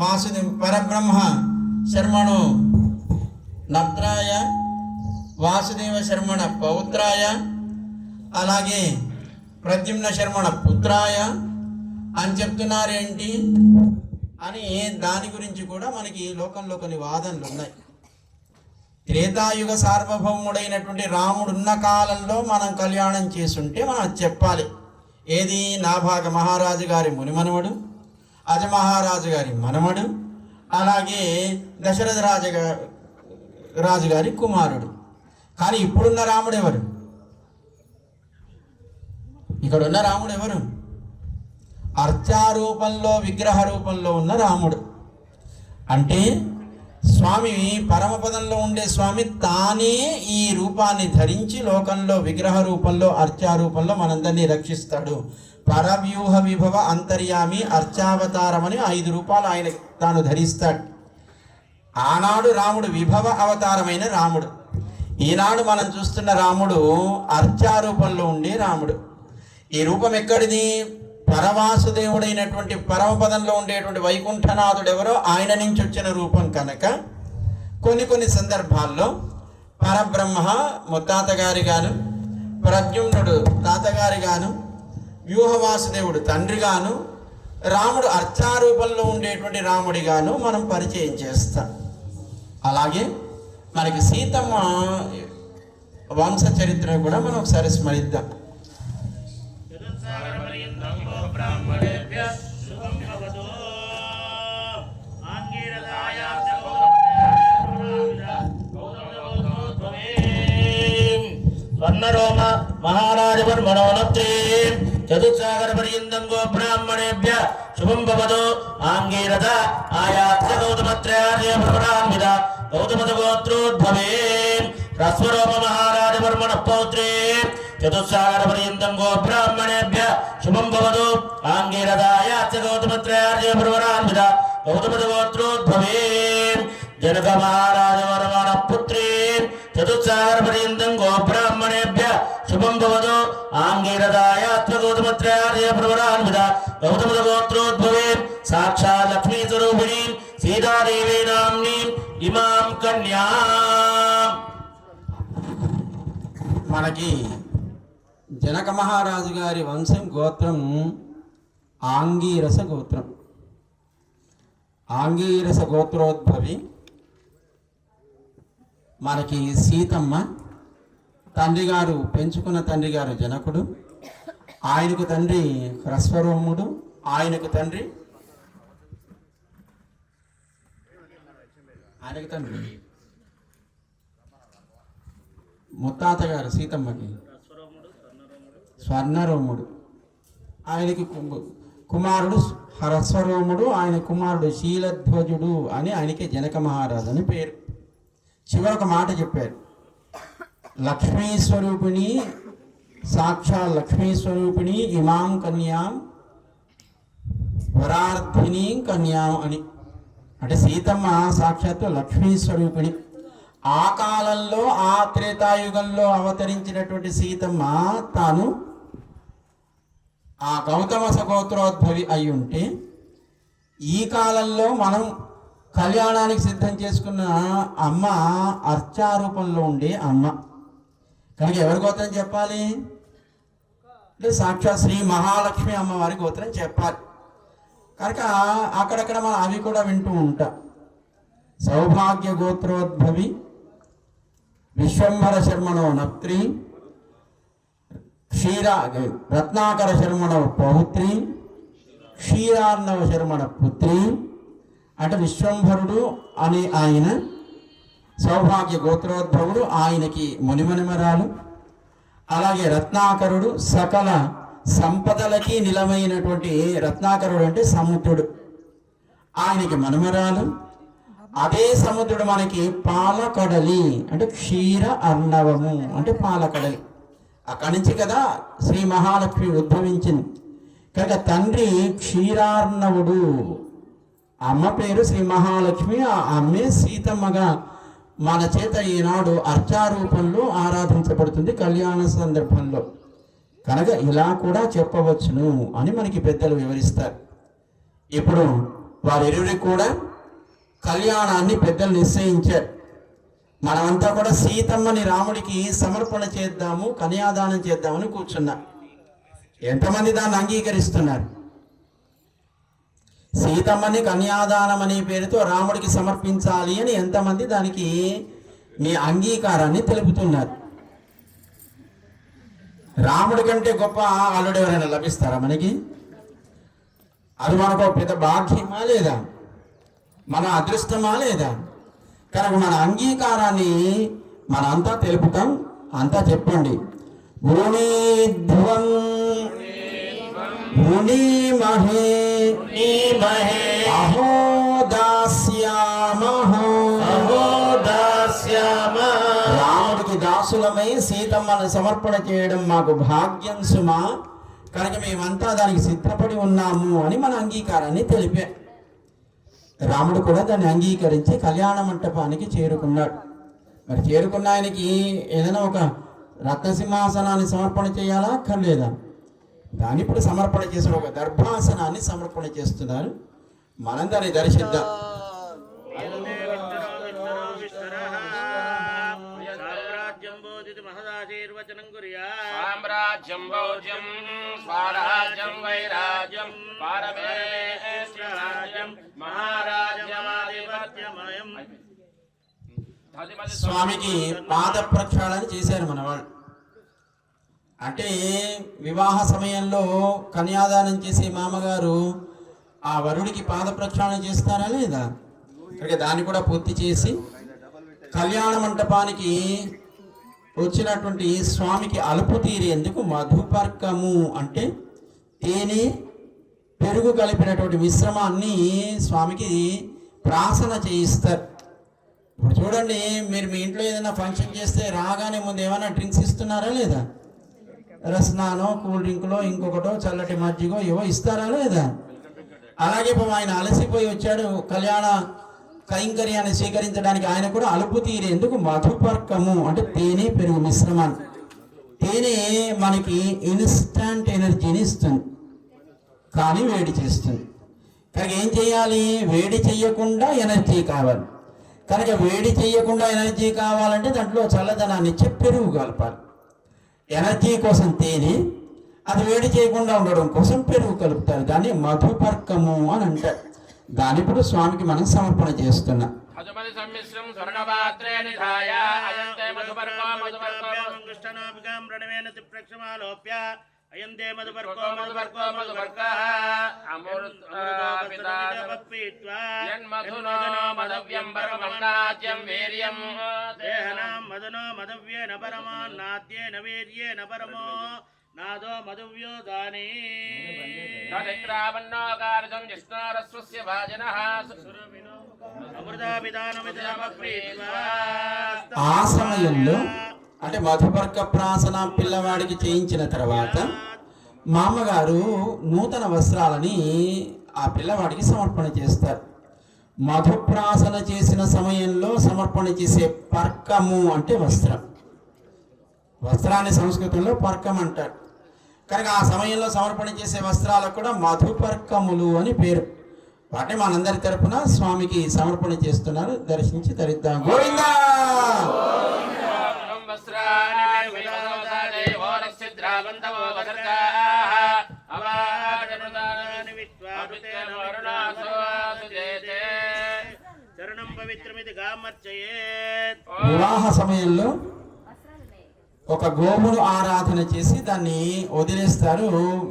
వాసుదేవ పరబ్రహ్మ శర్మణో నత్రాయ వాసుదేవ శర్మణ పౌత్రాయ, అలాగే ప్రద్యుమ్న శర్మణ పుత్రాయ అని చెప్తున్నారేంటి అని దాని గురించి కూడా మనకి లోకంలో కొన్ని వాదనలు ఉన్నాయి. త్రేతాయుగ సార్వభౌముడైనటువంటి రాముడు ఉన్న కాలంలో మనం కళ్యాణం చేసుంటే మనం అది చెప్పాలి. ఏది, నాభాగ మహారాజు గారి మునిమనుమడు, అజమహారాజు గారి మనమడు, అలాగే దశరథ రాజుగారి కుమారుడు. కానీ ఇప్పుడున్న రాముడు ఎవరు? ఇక్కడ ఉన్న రాముడు ఎవరు? అర్చారూపంలో విగ్రహ రూపంలో ఉన్న రాముడు. అంటే స్వామి పరమపదంలో ఉండే స్వామి తానే ఈ రూపాన్ని ధరించి లోకంలో విగ్రహ రూపంలో అర్చారూపంలో మనందరినీ రక్షిస్తాడు. పరవ్యూహ విభవ అంతర్యామి అర్చావతారం అని 5 రూపాలు ఆయన తాను ధరిస్తాడు. ఆనాడు రాముడు విభవ అవతారమైన రాముడు, ఈనాడు మనం చూస్తున్న రాముడు అర్చారూపంలో ఉండే రాముడు. ఈ రూపం ఎక్కడిది? పరవాసుదేవుడైనటువంటి పరమపదంలో ఉండేటువంటి వైకుంఠనాథుడు ఎవరో ఆయన నుంచి వచ్చిన రూపం కనుక కొన్ని సందర్భాల్లో పరబ్రహ్మ ముత్తాత గారి గాను, ప్రద్యుమ్నుడు తాతగారి గాను, వ్యూహవాసుదేవుడు తండ్రి గాను, రాముడు అర్చారూపంలో ఉండేటువంటి రాముడిగాను మనం పరిచయం చేస్తాం. అలాగే మనకి సీతమ్మ వంశ చరిత్ర కూడా మనం ఒకసారి స్మరిద్దాం. స్వర్ణరోమ మహారాజవర్మణోనత్రే చతుస్సాగర పర్యంతం గో బ్రాహ్మణేభ్య శుభం భవతు. ఆంగీరథ ఆయాత్య గౌతమత్రయార్య ప్రవరాన్విత గౌతమత గోత్రోద్భవే రస్వరోమ మహారాజవర్మణ పౌత్రే చతుస్సాగర పర్యంతం గో బ్రాహ్మణేభ్య శుభం భవతు. ఆంగీరథ ఆయాత్య గౌతమత్రయార్య ప్రవరాన్విత గౌతమత గోత్రోద్భవే జనక మహారాజవర్మణ పుత్రే చతుస్సాగర పర్యంతం గో బ్రాహ్మణేభ్య శుభం భవతు. ఆంగీరథాయాత్మ గౌతమత్రయార్య ప్రవరాన్విత గౌతమత గోత్రోద్భవే సాక్షాత్ లక్ష్మీ స్వరూపిణీ సీతాదేవీ నామ్ని ఇమాం కన్యా. మనకి జనక మహారాజు గారి వంశం గోత్రం ఆంగీరస గోత్రం. ఆంగీరస గోత్రోద్భవి మనకి సీతమ్మ, తండ్రి గారు పెంచుకున్న తండ్రి గారు జనకుడు, ఆయనకు తండ్రి హ్రస్వరోముడు, ఆయనకు తండ్రి ముత్తాత గారు సీతమ్మకి స్వర్ణరోముడు, ఆయనకి కుమారుడు హ్రస్వరోముడు, ఆయన కుమారుడు శీలధ్వజుడు అని ఆయనకి జనక మహారాజు అని పేరు. చివరొక మాట చెప్పారు, లక్ష్మీ స్వరూపిణి సాక్షాత్ లక్ష్మీ స్వరూపిణి ఇమాం కన్యాం వరార్థిని కన్యాం అని. అంటే సీతమ్మ సాక్షాత్తు లక్ష్మీ స్వరూపిణి. ఆ కాలంలో ఆ త్రేతాయుగంలో అవతరించినటువంటి సీతమ్మ తాను ఆ గౌతమ సగోత్రోద్భవి అయి ఉంటే, ఈ కాలంలో మనం కళ్యాణానికి సిద్ధం చేసుకున్న అమ్మ అర్చారూపంలో ఉండే అమ్మ కనుక ఎవరి గోత్రం చెప్పాలి అంటే సాక్షాత్ శ్రీ మహాలక్ష్మి అమ్మవారి గోత్రం చెప్పాలి. కనుక అక్కడక్కడ మనం అవి కూడా వింటూ ఉంటాం. సౌభాగ్య గోత్రోద్భవి విశ్వంభర శర్మణో నప్త్రి రత్నాకర శర్మణ పౌత్రి క్షీరార్ణవ శర్మణ పుత్రి. అంటే విశ్వంభరుడు అనే ఆయన సౌభాగ్య గోత్రోద్భవుడు, ఆయనకి మునిమనిమరాలు అలాగే రత్నాకరుడు సకల సంపదలకి నిలమైనటువంటి రత్నాకరుడు అంటే సముద్రుడు, ఆయనకి మనమరాలు. అదే సముద్రుడు మనకి పాలకడలి అంటే క్షీర అర్ణవము అంటే పాలకడలి. అక్కడి నుంచి కదా శ్రీ మహాలక్ష్మి ఉద్భవించింది కనుక తండ్రి క్షీరార్ణవుడు, అమ్మ పేరు శ్రీ మహాలక్ష్మి. ఆ అమ్మే సీతమ్మగా మన చేత ఈనాడు అర్చారూపంలో ఆరాధించబడుతుంది కళ్యాణ సందర్భంలో. కనుక ఇలా కూడా చెప్పవచ్చును అని మనకి పెద్దలు వివరిస్తారు. ఇప్పుడు వారిరువురికి కూడా కళ్యాణాన్ని పెద్దలు నిశ్చయించారు. మనమంతా కూడా సీతమ్మని రాముడికి సమర్పణ చేద్దాము, కన్యాదానం చేద్దామని కూర్చున్నాం. ఎంతమంది దాన్ని అంగీకరిస్తున్నారు? సీతమ్మని కన్యాదానం అనే పేరుతో రాముడికి సమర్పించాలి అని ఎంతమంది దానికి మీ అంగీకారాన్ని తెలుపుతున్నారు? రాముడి కంటే గొప్ప అల్లుడు ఎవరైనా లభిస్తారా మనకి? అది మనకు పెద్ద భాగ్యమా లేదా? మన అదృష్టమా లేదా? కనుక మన అంగీకారాన్ని మనంతా తెలుపుతాం. అంతా చెప్పండి. భూమిధ్వం మునిమహే అహో దాస్యామః రాముడికి దాసులమై సీతమ్మను సమర్పణ చేయడం మాకు భాగ్యం సుమా. కనుక మేమంతా దానికి సిద్ధపడి ఉన్నాము అని మన అంగీకారాన్ని తెలిపా. రాముడు కూడా దాన్ని అంగీకరించి కళ్యాణ మంటపానికి చేరుకున్నాడు. మరి చేరుకున్న ఆయనకి ఏదైనా ఒక రత్నసింహాసనాన్ని సమర్పణ చేయాలా అక్కర్లేదా? దాన్ని ఇప్పుడు సమర్పణ చేసిన ఒక దర్భాసనాన్ని సమర్పణ చేస్తున్నారు. మనం దాన్ని దర్శిద్దాం. సామ్రాజ్యం భోజ్యం స్వరాజ్యం వైరాజ్యం పారమేశ్వరాజ్యం మహారాజ్యమాధిపత్యమయం. స్వామికి పాద ప్రక్షాళన చేశారు మన వాళ్ళు. అంటే వివాహ సమయంలో కన్యాదానం చేసే మామగారు ఆ వరుడికి పాద ప్రక్షాళన చేస్తారా లేదా? దాన్ని కూడా పూర్తి చేసి కళ్యాణ మంటపానికి వచ్చినటువంటి స్వామికి అలుపు తీరేందుకు మధుపర్కము అంటే తేనె పెరుగు కలిపినటువంటి మిశ్రమాన్ని స్వామికి ప్రాసన చేయిస్తారు. ఇప్పుడు చూడండి, మీరు మీ ఇంట్లో ఏదైనా ఫంక్షన్ చేస్తే రాగానే ముందు ఏమైనా డ్రింక్స్ ఇస్తున్నారా లేదా? రసనానో కూల్ డ్రింకులో ఇంకొకటో చల్లటి మజ్జిగో ఏవో ఇస్తారా లేదా? అలాగే ఆయన అలసిపోయి వచ్చాడు కళ్యాణ కైంకర్యాన్ని స్వీకరించడానికి, ఆయన కూడా అలుపు తీరేందుకు మధుపర్కము అంటే తేనె పెరుగు మిశ్రమాన్ని. తేనె మనకి ఇన్స్టంట్ ఎనర్జీని ఇస్తుంది, కానీ వేడి చేస్తుంది. కనుక ఏం చేయాలి? వేడి చెయ్యకుండా ఎనర్జీ కావాలి. కనుక వేడి చెయ్యకుండా ఎనర్జీ కావాలంటే దాంట్లో చల్లదనాన్ని ఇచ్చే పెరుగు కలపాలి. ఎనర్జీ కోసం తేనె, అది వేడి చేయకుండా ఉండడం కోసం పెరుగు కలుపుతారు. దాన్ని మధుపర్కము అని అంటారు. దాని ఇప్పుడు స్వామికి మనం సమర్పణ చేస్తున్నాం. అయంతే మధుపర్కో మధుపర్కో మధుపర్కః అమృతమధునో మదవ్యం పరమన్నాద్యం వీర్యం దేహనాం మదనో మదవ్యేన పరమాన్నాద్యేన వీర్యేన పరమో నాదో మధువ్యో దానే తదిక్రావన్నో కార్యం జిష్ణారస్వస్య భాజనః అమృతాభిదానమిదమప్రీత్వా. ఆ సమయంలో అంటే మధుపర్క ప్రాసన పిల్లవాడికి చేయించిన తర్వాత మామగారు నూతన వస్త్రాలని ఆ పిల్లవాడికి సమర్పణ చేస్తారు. మధుప్రాసన చేసిన సమయంలో సమర్పణ చేసే పర్కము అంటే వస్త్రం. వస్త్రాన్ని సంస్కృతంలో పర్కం అంటారు. కనుక ఆ సమయంలో సమర్పణ చేసే వస్త్రాలకు కూడా మధుపర్కములు అని పేరు. వాటిని మనందరి తరపున స్వామికి సమర్పణ చేస్తున్నారు. దర్శించి ధరిద్దాం. గోవిందా వివాహ సమయంలో ఒక గోవును ఆరాధన చేసి దాన్ని వదిలేస్తారు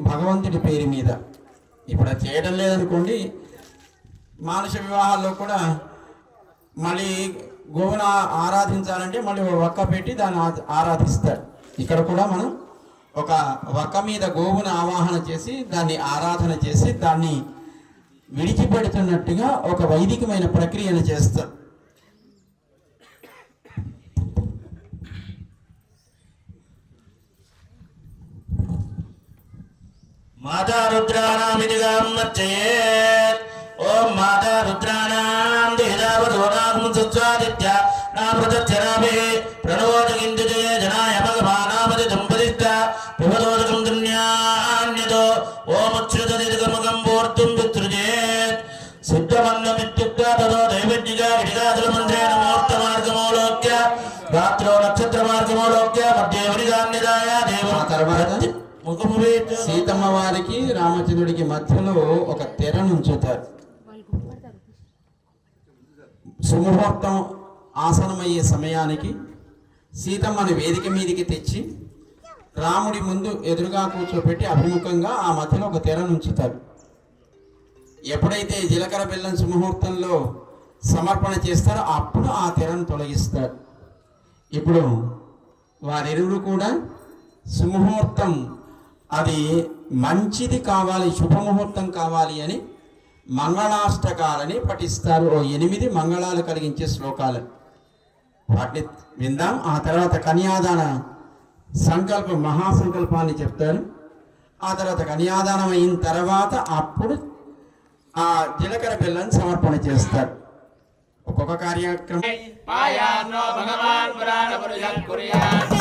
భగవంతుడి పేరు మీద. ఇప్పుడు అది చేయడం లేదనుకోండి, మానుష వివాహాల్లో కూడా మళ్ళీ గోవును ఆరాధించాలంటే మళ్ళీ ఒక్క పెట్టి దాన్ని ఆరాధిస్తారు. ఇక్కడ కూడా మనం ఒక వక్క మీద గోవును ఆవాహన చేసి దాన్ని ఆరాధన చేసి దాన్ని విడిచిపెడుతున్నట్టుగా ఒక వైదికమైన ప్రక్రియను చేస్తారు. మాతా రుద్రాణామితి గామర్చయేత్. ఓం మాతా రుద్రాణాం దేదావధోనాం సత్స్వాదిత్య నామృతచ్చరామే ప్రణవోదకిందుజయ జనాయ భగవానామది దంపతిత్త పిబదోదకం దున్యాన్యతో ఓముచ్ఛ్రుతదిగముఖం పూర్తుం వితృజేత్. సిద్ధమన్నమిత్యుక్త్వా తదో దైవజ్ఞిగా విడిగాదులమంత్రేణ ముహూర్తమార్గమోలోక్య రాత్రో నక్షత్రమార్గమోలోక్య మధ్య విడిగాన్యదాయ దేవ. ఆ తర్వాత సీతమ్మ వారికి రామచంద్రుడికి మధ్యలో ఒక తెరను ఉంచుతారు. సుముహూర్తం ఆసనమయ్యే సమయానికి సీతమ్మని వేదిక మీదికి తెచ్చి రాముడి ముందు ఎదురుగా కూర్చోపెట్టి అభిముఖంగా ఆ మధ్యలో ఒక తెరను ఉంచుతారు. ఎప్పుడైతే జీలకర్ర బెల్లం సుముహూర్తంలో సమర్పణ చేస్తారో అప్పుడు ఆ తెరను తొలగిస్తారు. ఇప్పుడు వారిరువురు కూడా సుముహూర్తం అది మంచిది కావాలి, శుభముహూర్తం కావాలి అని మంగళాష్టకాలని పఠిస్తారు. ఓ 8 మంగళాలు కలిగించే శ్లోకాలు వాటిని విందాం. ఆ తర్వాత కన్యాదాన సంకల్పం మహాసంకల్పాన్ని చెప్తారు. ఆ తర్వాత కన్యాదానం అయిన తర్వాత అప్పుడు ఆ జీలకర్ర బెల్లాన్ని సమర్పణ చేస్తారు. ఒక్కొక్క కార్యక్రమం పాయాన్నో భగవాన్ పురాణ పురుషం కుర్యాత్.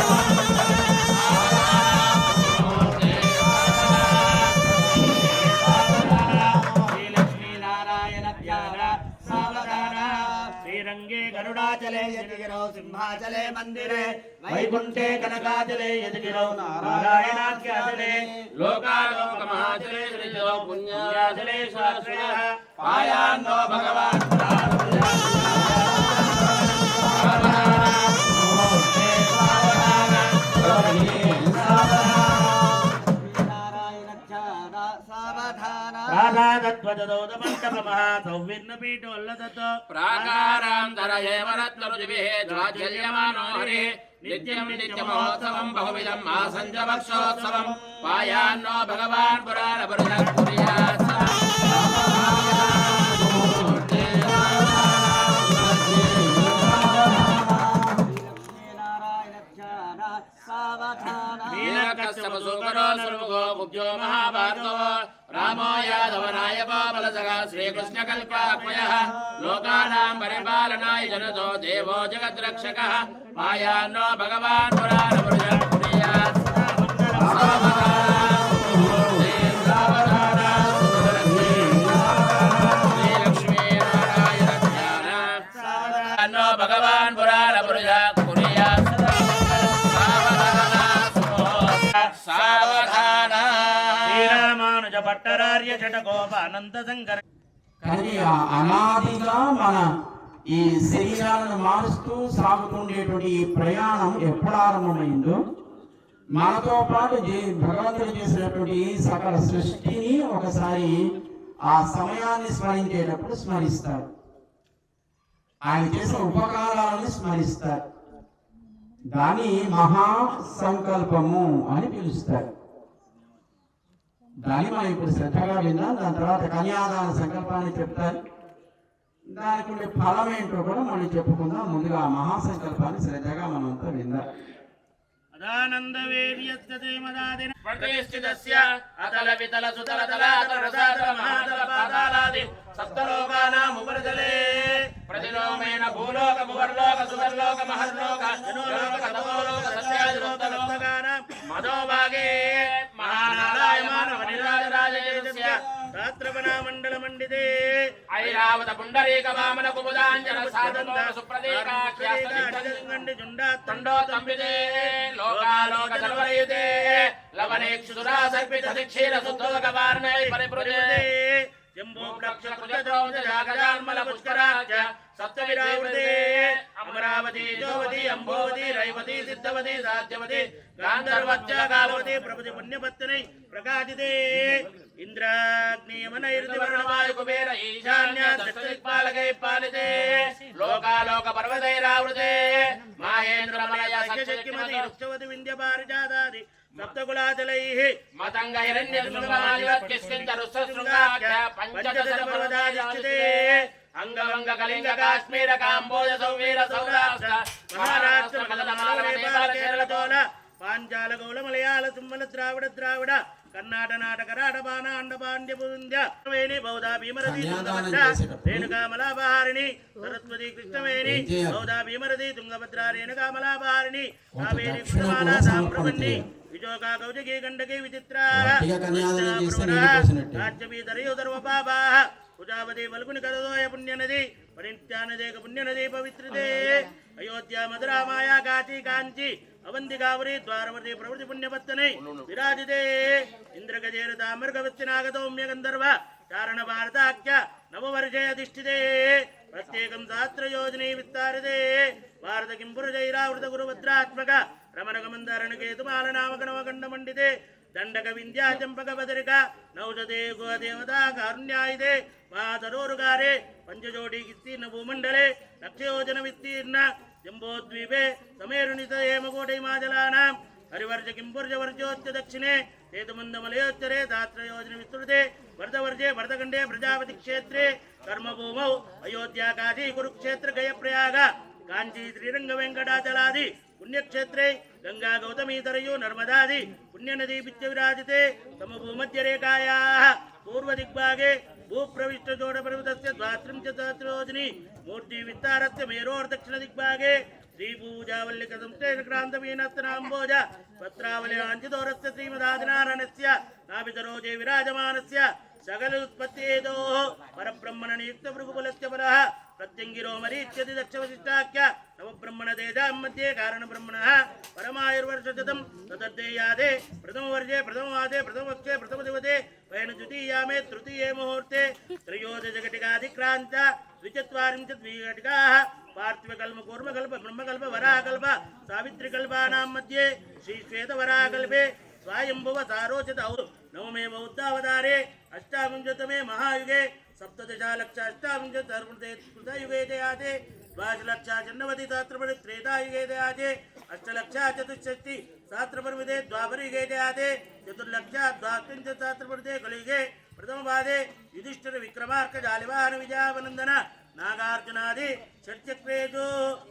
శ్రీరంగే గరుడాచలే యతిగిరౌ సింహాచలే మందిరే వైకుంఠే కనకాచలే యతిగిరౌ నారాయణాఖ్యాచలే లోకాలోక మహాచలే శ్రీజో పుణ్యాచలే శాశ్వతః. పాయాన్నో భగవాన్ ప్రాకారాంతరయేవ రత్నరుచిభిః జ్వాజ్వల్యమానో హరిః నిత్యం నిత్యమహోత్సవం బహువిధం ఆసంజవక్షోత్సవం. పాయాన్నో భగవాన్ పురాణ పురుషం కుర్యాత్. రామో యాదవనాయకో బలసగా శ్రీకృష్ణ కల్పాక్మయః లోకానాం పరిపాలనాయ జనతో దేవో జగద్రక్షకః. పాయాన్నో భగవాన్ పురాణ పురుషం కుర్యాత్. శ్రీలక్ష్మీనారాయణ భగవాన్ పురాణ పురుషం కుర్యాత్. శ్రీరామానుజ భట్టరార్య జటగోప అనంత శంకర. కానీ ఆ అనాదిగా మన ఈ శరీరాలను మారుస్తూ సాగుతుండేటువంటి ఈ ప్రయాణం ఎప్పుడు ఆరంభమైందో మనతో పాటు భగవంతుడు చేసినటువంటి సకల సృష్టిని ఒకసారి ఆ సమయాన్ని స్మరించేటప్పుడు స్మరిస్తారు. ఆయన చేసిన ఉపకారాలను స్మరిస్తారు. దాన్ని మహాసంకల్పము అని పిలుస్తారు. దాన్ని మనం ఇప్పుడు శ్రద్ధగా విందాం. దాని తర్వాత కన్యాదాన సంకల్పాన్ని చెప్తారు. దానికి ఉండే ఫలం ఏంటో కూడా మళ్ళీ చెప్పుకుందాం. ముందుగా ఆ మహాసంకల్పాన్ని శ్రద్ధగా మనంతా విందాం. అదానంద వేర్యస్య మదాదిన ప్రతిష్ఠితస్య అతల వితల సుతల తలాతల రసాతల మహాతల పాతాళాది సప్తలోకానాం ఉపరితలే ప్రతిలోమేన భూలోక భువర్లోక సువర్లోక మహర్లోక జనోలోక తమోలోక సత్యాదిలోకానాం మధోభాగే మహానారాయమాన వనిరాజరాజేతస్య రాత్రవనా మండల మండితే ఐరావత పుండరీక వామన కుముదాంజన సాధన సుప్రదీకాఖ్యాస్తండి జుండా తండో తంబిదే లోకాలోక జలవరయుతే లవనేక్షురా సర్పిత దిక్షీర సుద్ధోక వారణై పరిపృజే జంబో ప్రక్ష కృజో జాగజాన్మల పుష్కరాజ్య सप्तविरावृते अमरावती जोवती अंबोवती रैवती सिद्धवती साध्यवती गांधर्वच्च कालवती प्रभृति पुण्यपत्नी प्रकाशिते इंद्राग्नियमनैर्दिवर्णवायु कुबेर ईशान्य दक्षदिक्पालकै पालिते लोकालोक पर्वतैरावृते माहेन्द्रमलय सख्यमति वृक्षवति विन्ध्यपारिजातादि सप्तकुलाचलैः मतङ्गैरण्यशृङ्गमालिवत्किष्किञ्चरुष्टशृङ्गाख्य पञ्चदशपर्वताधिष्ठिते अंगवंग कलिंग काश्मीर कांबोज सौवीर सौराष्ट्र महाराष्ट्र मगधमाल नेपाल केरल चोल पांचाल गौल मलयाल सुम्मल द्राविड कर्नाट नाटक राडबाण अंडपांड्य बुंद्य वेणी बौद्ध भीमरथी तुंगभद्रा रेणुका मलाबहारिणी सरस्वती कृष्णवेणी बौद्ध भीमरथी तुंगभद्रा रेणुका मलाबहारिणी कावेरी कृष्णमाला साम्प्रवन्नी विजोका कौजगी गंडकी विचित्रा राज्यवी दरयोदर्वपापा उजावती बलगुनि करदोय पुण्यनदी परित्यानदेक पुण्यनदी पवित्रते अयोध्या मधुरा माया काची कांची अवंति गावरी द्वारवर्ती प्रवृत्ति पुण्यपत्तनै विराजिते इंद्रगजेर ताम्रगवत्तिनागतौम्य गंधर्व चारण भारताख्य नववर्षे अधिष्ठिते प्रत्येकं सहस्रयोजने विस्तारिते भारत किंपुरजैरावृत गुरुभद्रात्मक रमणगमन्दारण केतुमाल नामक नवगण्डमण्डिते दंडक विंध्या चंपक बदरिका नौजदे गोदेवता कारुण्यायिते महाधरोरुगारे पंचजोडी विस्तीर्ण भूमंडले लक्षयोजन विस्तीर्ण जंबोद्वीपे समेरुनित हेमकोटि माजलानां हरिवर्ष किंपुर्ज वर्जोच्च दक्षिणे सेतुमंदमलयोच्चरे सहस्रयोजन विस्तृते वर्धवर्जे भरतखंडे प्रजापति क्षेत्रे कर्मभूमौ अयोध्या काशी कुरुक्षेत्र गयप्रयाग कांची श्रीरंग वेंकटाचलादि पुण्यक्षेत्रे गंगा गौतमी तरयु नर्मदादि पुण्यनदी पिच्च विराजिते समभूमध्यरेखायाः पूर्वदिग्भागे भूप्रविष्ट जोडपर्वतस्य 23 मूर्ति विस्तारस्य मेरोर्दक्षिणदिग्भागे श्रीपूजावल्लिक संश्लेषक्रान्तमीनस्तनाम्बोज पत्रावल्याञ्चितोरस्य श्रीमदादिनारायणस्य नाभितरोजे विराजमानस्य सकलोत्पत्त्येतोः परब्रह्मण नियुक्त भृगुकुलस्य परः प्रत्यंगिरो मरीच्यति दक्षवशिष्टाख्य नवब्रह्मण तेजां मध्ये कारणब्रह्मणः परमायुर्वर्षशतं तदर्थेयादे प्रथमवर्षे प्रथममासे प्रथमपक्षे प्रथमदिवसे वयन द्वितीयामे तृतीये मुहूर्ते त्रयोदशघटिकाधिक्रान्त द्विचत्वारिंशद्विघटिकाः पार्थिवकल्प कूर्मकल्प ब्रह्मकल्प वराहकल्प सावित्रिकल्पानां मध्ये श्रीश्वेतवराहकल्पे स्वायंभुव सारोचित नवमे बौद्धावतारे अष्टाविंशतमे महायुगे सप्तदशालक्षाष्टाविंशतयुगे दयाते द्वादशलक्षाचन्नवतिसहस्रपरि त्रेतायुगे दयाते अष्टलक्षाचतुष्षष्टि सहस्रपर्विदे द्वापरयुगे दयाते चतुर्लक्षाद्वात्रिंशत्सहस्रपर्विदे कलियुगे प्रथमपादे युधिष्ठिर विक्रमार्क जालिवाहन विजयावनन्दन नागार्जुनादि षट्चक्रेषु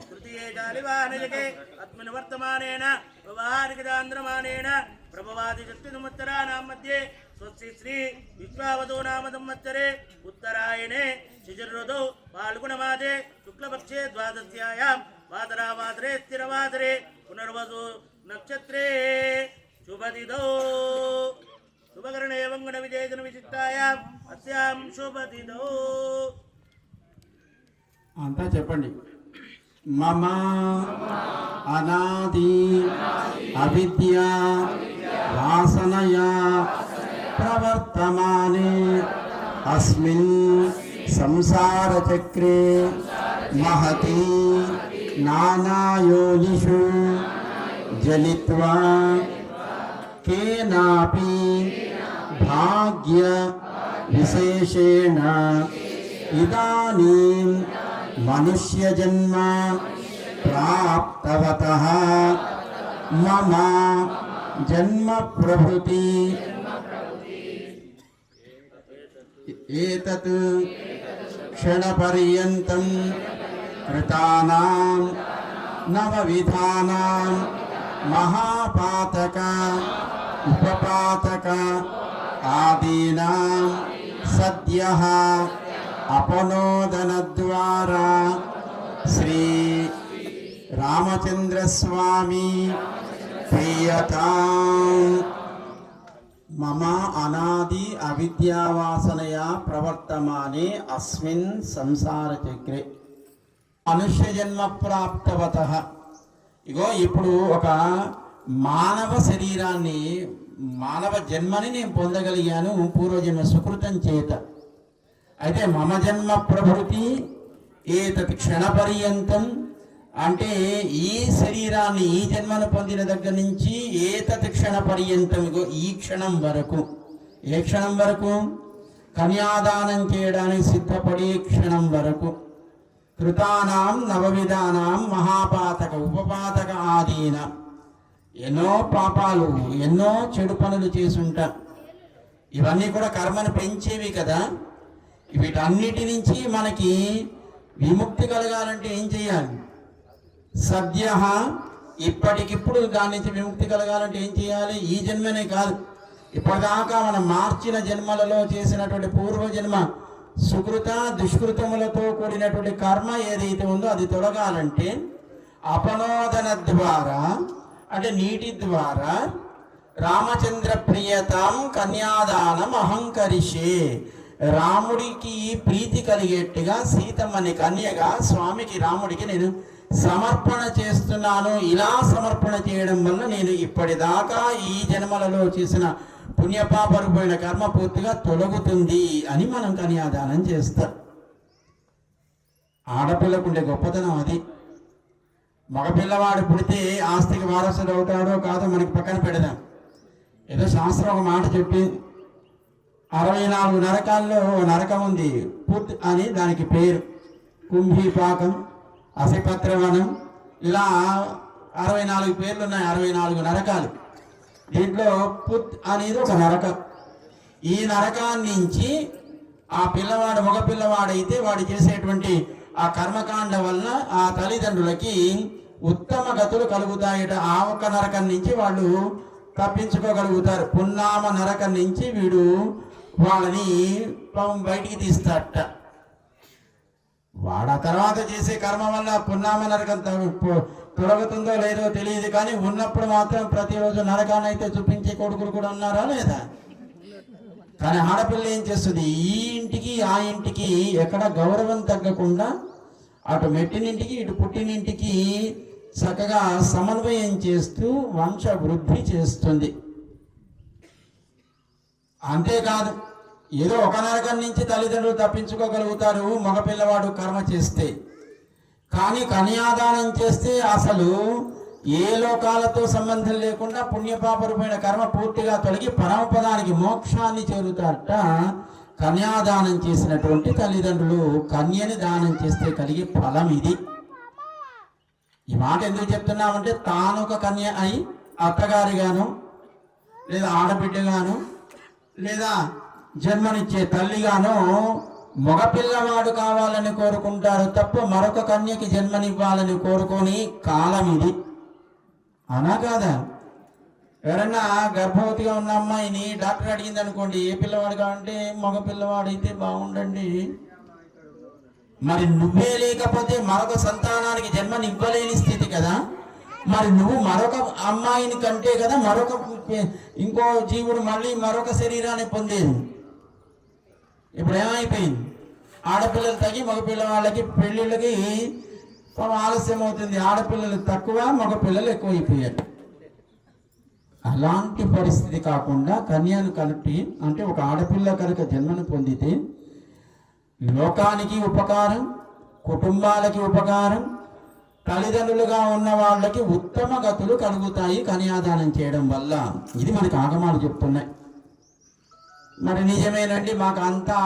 तृतीये जालिवाहनजगे अस्मिन् वर्तमानेन व्यवहारिकचान्द्रमानेन प्रभवादि षष्टिसंवत्सराणां मध्ये स्वस्ति श्री विश्वावतो नाम संवत्सरे उत्तरायणे शिशिरऋतौ फाल्गुणमासे शुक्लपक्षे द्वादश्यायां वादरावादरे स्थिरवादरे पुनर्वसु नक्षत्रे शुभतिथौ शुभकरणे एवं गुणविजयजन विशिष्टायाम् अस्यां शुभतिथौ అంతా చెప్పండి. మమ అనాది అవిద్య వాసనయా ప్రవర్తమానే అస్మిన్ సంసార చక్రే మహతి నానాయోనిషు జనిత్వా కేనాపి భాగ్య విశేషేణ ఇదానీం మనుష్య జన్మ ప్రాప్తవతః మమ జన్మ ప్రభృతి ఏతత్ క్షణపర్యంతం కృతానాం నవవిధానాం మహాపాతక ఉపపాతక ఆదీనాం సద్యః अपनोदन द्वारा श्री रामचंद्र स्वामी प्रियता मम अनादि अविद्यावासनया प्रवर्तमाने अस्मिन् संसार चक्रे मनुष्य जन्म प्राप्तवतः ఇగో ఇప్పుడు ఒక మానవ శరీరాన్ని మానవ జన్మని నేను పొందగలిగాను పూర్వజన్మ సుకృతం చేత. అయితే మమ జన్మ ప్రభృతి ఏతత్ క్షణపర్యంతం అంటే ఈ శరీరాన్ని ఈ జన్మను పొందిన దగ్గర నుంచి ఏతత్ క్షణపర్యంతం ఈ క్షణం వరకు. ఏ క్షణం వరకు? కన్యాదానం చేయడానికి సిద్ధపడే క్షణం వరకు. కృతానాం నవవిధానాం మహాపాతక ఉపపాతక ఆదీన, ఎన్నో పాపాలు ఎన్నో చెడు పనులు చేసుంటాం. ఇవన్నీ కూడా కర్మను పెంచేవి కదా. వీటన్నిటి నుంచి మనకి విముక్తి కలగాలంటే ఏం చేయాలి? సద్య ఇప్పటికిప్పుడు దాని నుంచి విముక్తి కలగాలంటే ఏం చేయాలి? ఈ జన్మనే కాదు, ఇప్పటిదాకా మనం మార్చిన జన్మలలో చేసినటువంటి పూర్వజన్మ సుకృత దుష్కృతములతో కూడినటువంటి కర్మ ఏదైతే ఉందో అది తొలగాలంటే అపనోదన ద్వారా అంటే నీటి ద్వారా రామచంద్ర ప్రియతాం కన్యాదానం అహంకరిషే, రాముడికి ప్రీతి కలిగేట్టుగా సీతమ్మని కన్యగా స్వామికి రాముడికి నేను సమర్పణ చేస్తున్నాను. ఇలా సమర్పణ చేయడం వల్ల నేను ఇప్పటిదాకా ఈ జన్మలలో చేసిన పుణ్యపాపరుపోయిన కర్మ పూర్తిగా తొలగుతుంది అని మనం కన్యాదానం చేస్తాం. ఆడపిల్లకు ఉండే గొప్పతనం అది. మగపిల్లవాడు పుడితే ఆస్తికి వారసుడు అవుతాడో కాదో మనకి పక్కన పెడదాం. ఏదో శాస్త్రం ఒక మాట చెప్పి 64 నరకాల్లో నరకం ఉంది, పుత్ అని దానికి పేరు. కుంభీపాకం, అసిపత్రవనం, ఇలా 64 పేర్లు ఉన్నాయి, 64 నరకాలు. దీంట్లో పుత్ అనేది ఒక నరకం. ఈ నరకాన్ని నుంచి ఆ పిల్లవాడు మగపిల్లవాడైతే వాడు చేసేటువంటి ఆ కర్మకాండ వల్ల ఆ తల్లిదండ్రులకి ఉత్తమ గతులు కలుగుతాయట. ఆ ఒక్క నరకం నుంచి వాళ్ళు తప్పించుకోగలుగుతారు. పున్నామ నరకం నుంచి వీడు వాళ్ళని బయటికి తీస్తాడట. వాడు ఆ తర్వాత చేసే కర్మ వల్ల పున్నామ నరకం తొలగుతుందో లేదో తెలియదు, కానీ ఉన్నప్పుడు మాత్రం ప్రతిరోజు నరకాన్ని అయితే చూపించే కొడుకులు కూడా ఉన్నారా లేదా? కానీ ఆడపిల్ల ఏం చేస్తుంది? ఈ ఇంటికి ఆ ఇంటికి ఎక్కడ గౌరవం తగ్గకుండా అటు మెట్టినింటికి ఇటు పుట్టినింటికి చక్కగా సమన్వయం చేస్తూ వంశ వృద్ధి చేస్తుంది. అంతేకాదు, ఏదో ఒక నరకం నుంచి తల్లిదండ్రులు తప్పించుకోగలుగుతారు మగపిల్లవాడు కర్మ చేస్తే. కానీ కన్యాదానం చేస్తే అసలు ఏ లోకాలతో సంబంధం లేకుండా పుణ్యపాపరుపైన కర్మ పూర్తిగా తొలగి పరమపదానికి మోక్షాన్ని చేరుతారట. కన్యాదానం చేసినటువంటి తల్లిదండ్రులు కన్యని దానం చేస్తే కలిగే ఫలం ఇది. ఈ మాట ఎందుకు చెప్తున్నామంటే తాను ఒక కన్య అయి అత్తగారిగాను లేదా ఆడబిడ్డగాను లేదా జన్మనిచ్చే తల్లిగాను మగపిల్లవాడు కావాలని కోరుకుంటారు తప్ప మరొక కన్యకి జన్మనివ్వాలని కోరుకొని కాలం ఇది. అవునా కాదా? ఎవరన్నా గర్భవతిగా ఉన్న అమ్మాయిని డాక్టర్ అడిగింది అనుకోండి, ఏ పిల్లవాడు కావాలంటే మగ పిల్లవాడైతే బాగుండండి, మరి నువ్వే లేకపోతే మరొక సంతానానికి జన్మనివ్వలేని స్థితి కదా. మరి నువ్వు మరొక అమ్మాయిని కంటే కదా మరొక ఇంకో జీవుడు మళ్ళీ మరొక శరీరాన్ని పొందేది. ఇప్పుడు ఏమైపోయింది? ఆడపిల్లలు తగ్గి మగపిల్లవాళ్ళకి పెళ్ళిళ్ళకి ఆలస్యం అవుతుంది. ఆడపిల్లలు తక్కువ, మగపిల్లలు ఎక్కువైపోయారు. అలాంటి పరిస్థితి కాకుండా కన్యను కలిపి అంటే ఒక ఆడపిల్ల కనుక జన్మను పొందితే లోకానికి ఉపకారం, కుటుంబాలకి ఉపకారం, తల్లిదండ్రులుగా ఉన్న వాళ్ళకి ఉత్తమ గతులు కలుగుతాయి కన్యాదానం చేయడం వల్ల. ఇది మనకు ఆగమాలు చెప్తున్నాయి. మరి నిజమేనండి, మాకు అంతా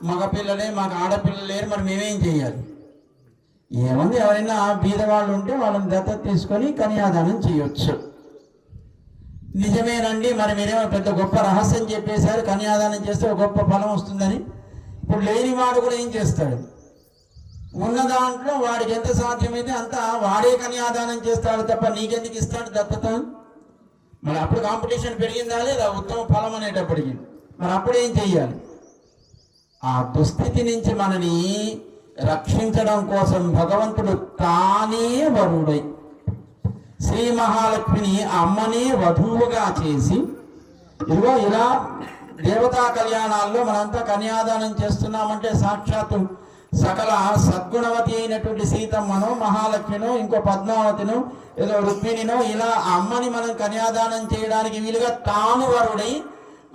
మగపిల్లలే, మాకు ఆడపిల్లలు లేరు, మరి మేమేం చేయాలి? ఏముంది, ఎవరైనా బీదవాళ్ళు ఉంటే వాళ్ళని దత్తత తీసుకొని కన్యాదానం చేయొచ్చు. నిజమేనండి, మరి మీరేమో పెద్ద గొప్ప రహస్యం చెప్పేశారు, కన్యాదానం చేస్తే ఒక గొప్ప ఫలం వస్తుందని. ఇప్పుడు లేనివాడు కూడా ఏం చేస్తాడు? ఉన్న దాంట్లో వాడికి ఎంత సాధ్యమైతే అంత వాడే కన్యాదానం చేస్తాడు తప్ప నీకెందుకు ఇస్తాడు దత్తత? మరి అప్పుడు కాంపిటీషన్ పెరిగిందా లేదా ఉత్తమ ఫలం అనేటప్పటికి? మరి అప్పుడేం చెయ్యాలి? ఆ దుస్థితి నుంచి మనని రక్షించడం కోసం భగవంతుడు తానే వరుడై శ్రీ మహాలక్ష్మిని అమ్మనే వధువుగా చేసి, ఇదిగో ఇలా దేవతా కళ్యాణాల్లో మనంతా కన్యాదానం చేస్తున్నామంటే సాక్షాత్తు సకల సద్గుణవతి అయినటువంటి సీతమ్మనో మహాలక్ష్మినో ఇంకో పద్మావతినో ఏదో రుక్మిణినో ఇలా అమ్మని మనం కన్యాదానం చేయడానికి వీలుగా తాను వరుడై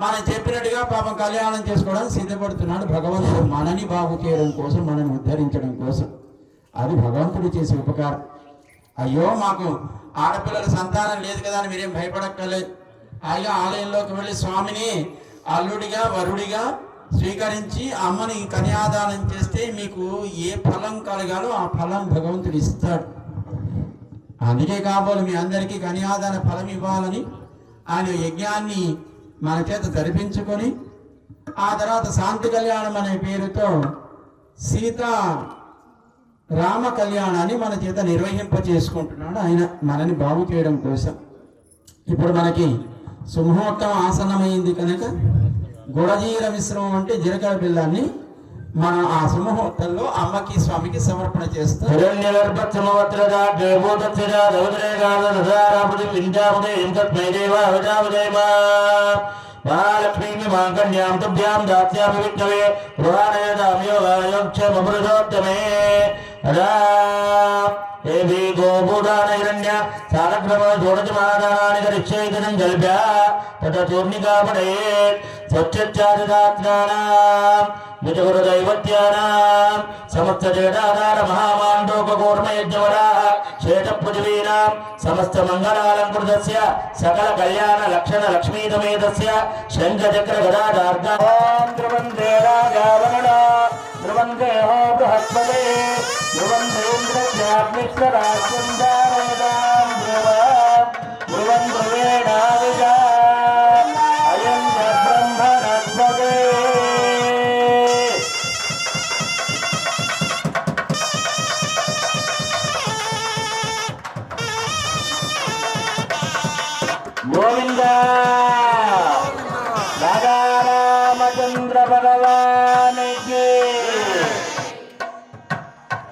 మనం చెప్పినట్టుగా పాపం కళ్యాణం చేసుకోవడానికి సిద్ధపడుతున్నాడు భగవంతుడు. మనని బాగు చేయడం కోసం, మనని ఉద్ధరించడం కోసం. అది భగవంతుడు చేసే ఉపకారం. అయ్యో మాకు ఆడపిల్లల సంతానం లేదు కదా అని మీరేం భయపడక్కర్లేదు. హాయిగా ఆలయంలోకి వెళ్ళి స్వామిని అల్లుడిగా వరుడిగా స్వీకరించి అమ్మని కన్యాదానం చేస్తే మీకు ఏ ఫలం కలగాలో ఆ ఫలం భగవంతుడు ఇస్తాడు. అందుకే కాబోలు మీ అందరికీ కన్యాదాన ఫలం ఇవ్వాలని ఆయన యజ్ఞాన్ని మన చేత జరిపించుకొని ఆ తర్వాత శాంతి కళ్యాణం అనే పేరుతో సీతా రామ కళ్యాణాన్ని మన చేత నిర్వహింపచేసుకుంటున్నాడు ఆయన మనని బాగు చేయడం కోసం. ఇప్పుడు మనకి సుముహూర్తం ఆసన్నమైంది కనుక గుడజీర మిశ్రమం అంటే జీలకర్ర బెల్లాన్ని మనం ఆ సుముహూర్తంలో అమ్మకి స్వామికి సమర్పణ చేస్తాం. మహాలక్ష్మీ మాంగళ్యాం తుభ్యాం దాస్యామి విష్ణవే గృహాణయోగాయోక్షేమపురుషోత్తమే అదా దేవీ గోభూదానైరణ్య సాలగ్రమ షోడశమాదానాని గరిష్యేదనం జల్భ్య తత చూర్ణికాపడే స్వచ్ఛాదిదాత్నానాం నిజగురుదైవత్యానాం సమస్త జగదాధార మహామాండోపకూర్మయజ్ఞవరాః శ్వేతపృథివీనాం సమస్త మంగళాలంకృతస్య సకల కళ్యాణ లక్షణ లక్ష్మీతమేతస్య శంఖచక్ర గదాధార్గా ఓం ధ్రువందే రాజావరుణ ధ్రువందే హో బృహస్పతే ధ్రువందేంద్రస్యాగ్నిశ్వరాజ్యం ధారయతాం ధ్రువం ధ్రువేణావిజా అయం బ్రహ్మణస్పతే. గోవింద రామచంద్ర భగవానికి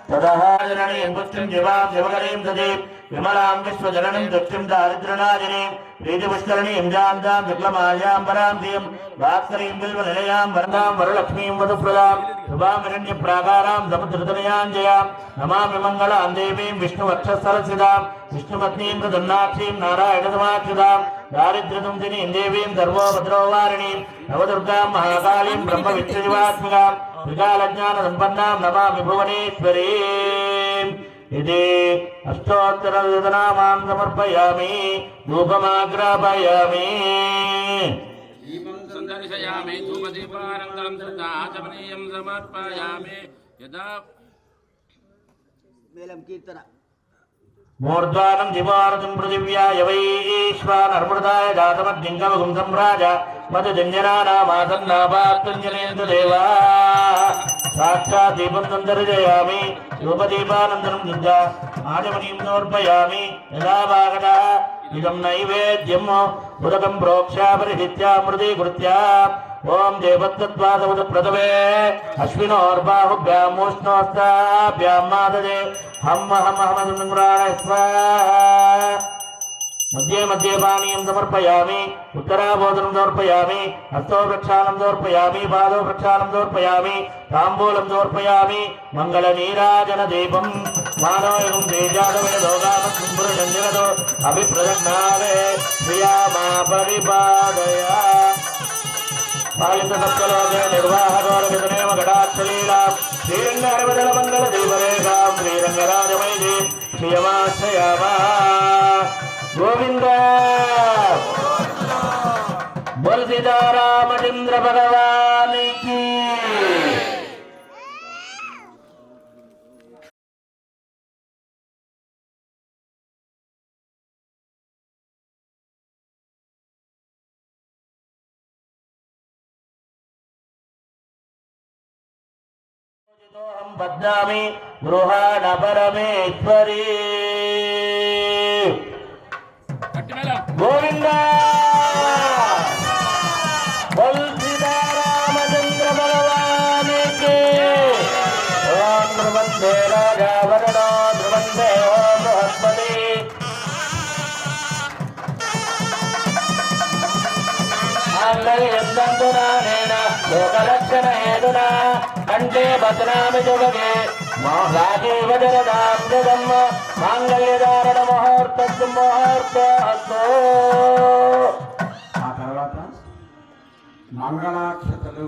తదహాజననీం పుష్టిం జీవాం శివకరీం సజీం విమలాం విశ్వజననీం దుఃఖిం దారిద్ర్యనాశినీం ప్రీతిపుష్కరణీం జాంతాం శుక్లమాల్యాం పరాం ధియం భాస్కరీం బిల్వనిలయాం వరదాం వరలక్ష్మీం వధుప్రదాం శుభాం హిరణ్యప్రాకారాం సముద్రతనయాంజయాం నమామి మంగళాం దేవీం విష్ణువక్షస్థలసిదాం విష్ణుపత్నీం ప్రసన్నాక్షీం నారాయణసమాక్షితాం దారిద్ర్యతుంసినీం దేవీం సర్వోపద్రవవారిణీం నవదుర్గాం మహాకాళీం బ్రహ్మ విష్ణుజీవాత్మికాం త్రికాలజ్ఞాన సంపన్నాం నమామి భువనేశ్వరీం. ఇది అష్టోత్తరనామాం సమర్పయామి ధూపమాగ్రాపయామి. దీపం సందర్శయామి ధూపదీపానంతరం శ్రద్ధాచమనీయం సమర్పయామి. యదా మేలం కీర్తన మూర్ధ్వానం దివారతం పృథివ్యాయ వైశ్వానర్మృతాయ జాతమద్దింగమగుం సంరాజ మధుజన్యనామాసన్నాపాత్తుజనేంద్రదేవా. సాక్షాత్ దీపం సందర్శయామి ధూపదీపానంతరం దుర్గ ఆచమనీం సమర్పయామి. యదా భాగతః ఇదం నైవేద్యం ఉదకం ప్రోక్ష్య పరిహిత్యామృతీకృత్య ఓం దేవతత్వాదవద ప్రథమే అశ్వినోర్బాహుభ్యాం ఉష్ణోస్తాభ్యాం మాదదే హమ్మ హమ్మ హమదుంగ్రాణ స్వాహా. మధ్యే మధ్యే పానీయం సమర్పయామి ఉత్తరాభోజనం సమర్పయామి హస్తో ప్రక్షాళనం సమర్పయామి పాదో ప్రక్షాళనం సమర్పయామి తాంబూలం సమర్పయామి. మంగళ నీరాజన దీపం మానవయం తేజాదమే లోకామస్మృజంజగతో అభిప్రదగ్నావే ప్రియామా పరిపాదయ. పాలిత సప్తలోకే నిర్వాహకోరవిధనేమ ఘటాక్షలీలాం శ్రీరంగహరవదల మంగళ దీపరేఖాం శ్రీరంగరాజమైది శ్రియమాశ్రయామా. గోవింద బోల్ సీతారామచంద్ర భగవానికి. బద్దామి గృహాణ పరమేశ్వరీ. గోవింద బోల్ సీతారామచంద్ర భగవానికి. ఓం ధ్రువందే రాజావరుణో ధ్రువందే ఓం బృహస్పతి. లోకలక్షణ హేతున కంటే బద్నామి జగగే రాజీవదరదాం జగమ్మ మాంగళ్యధారణ ముహూర్త. ఆ తర్వాత మంగళాక్షతలు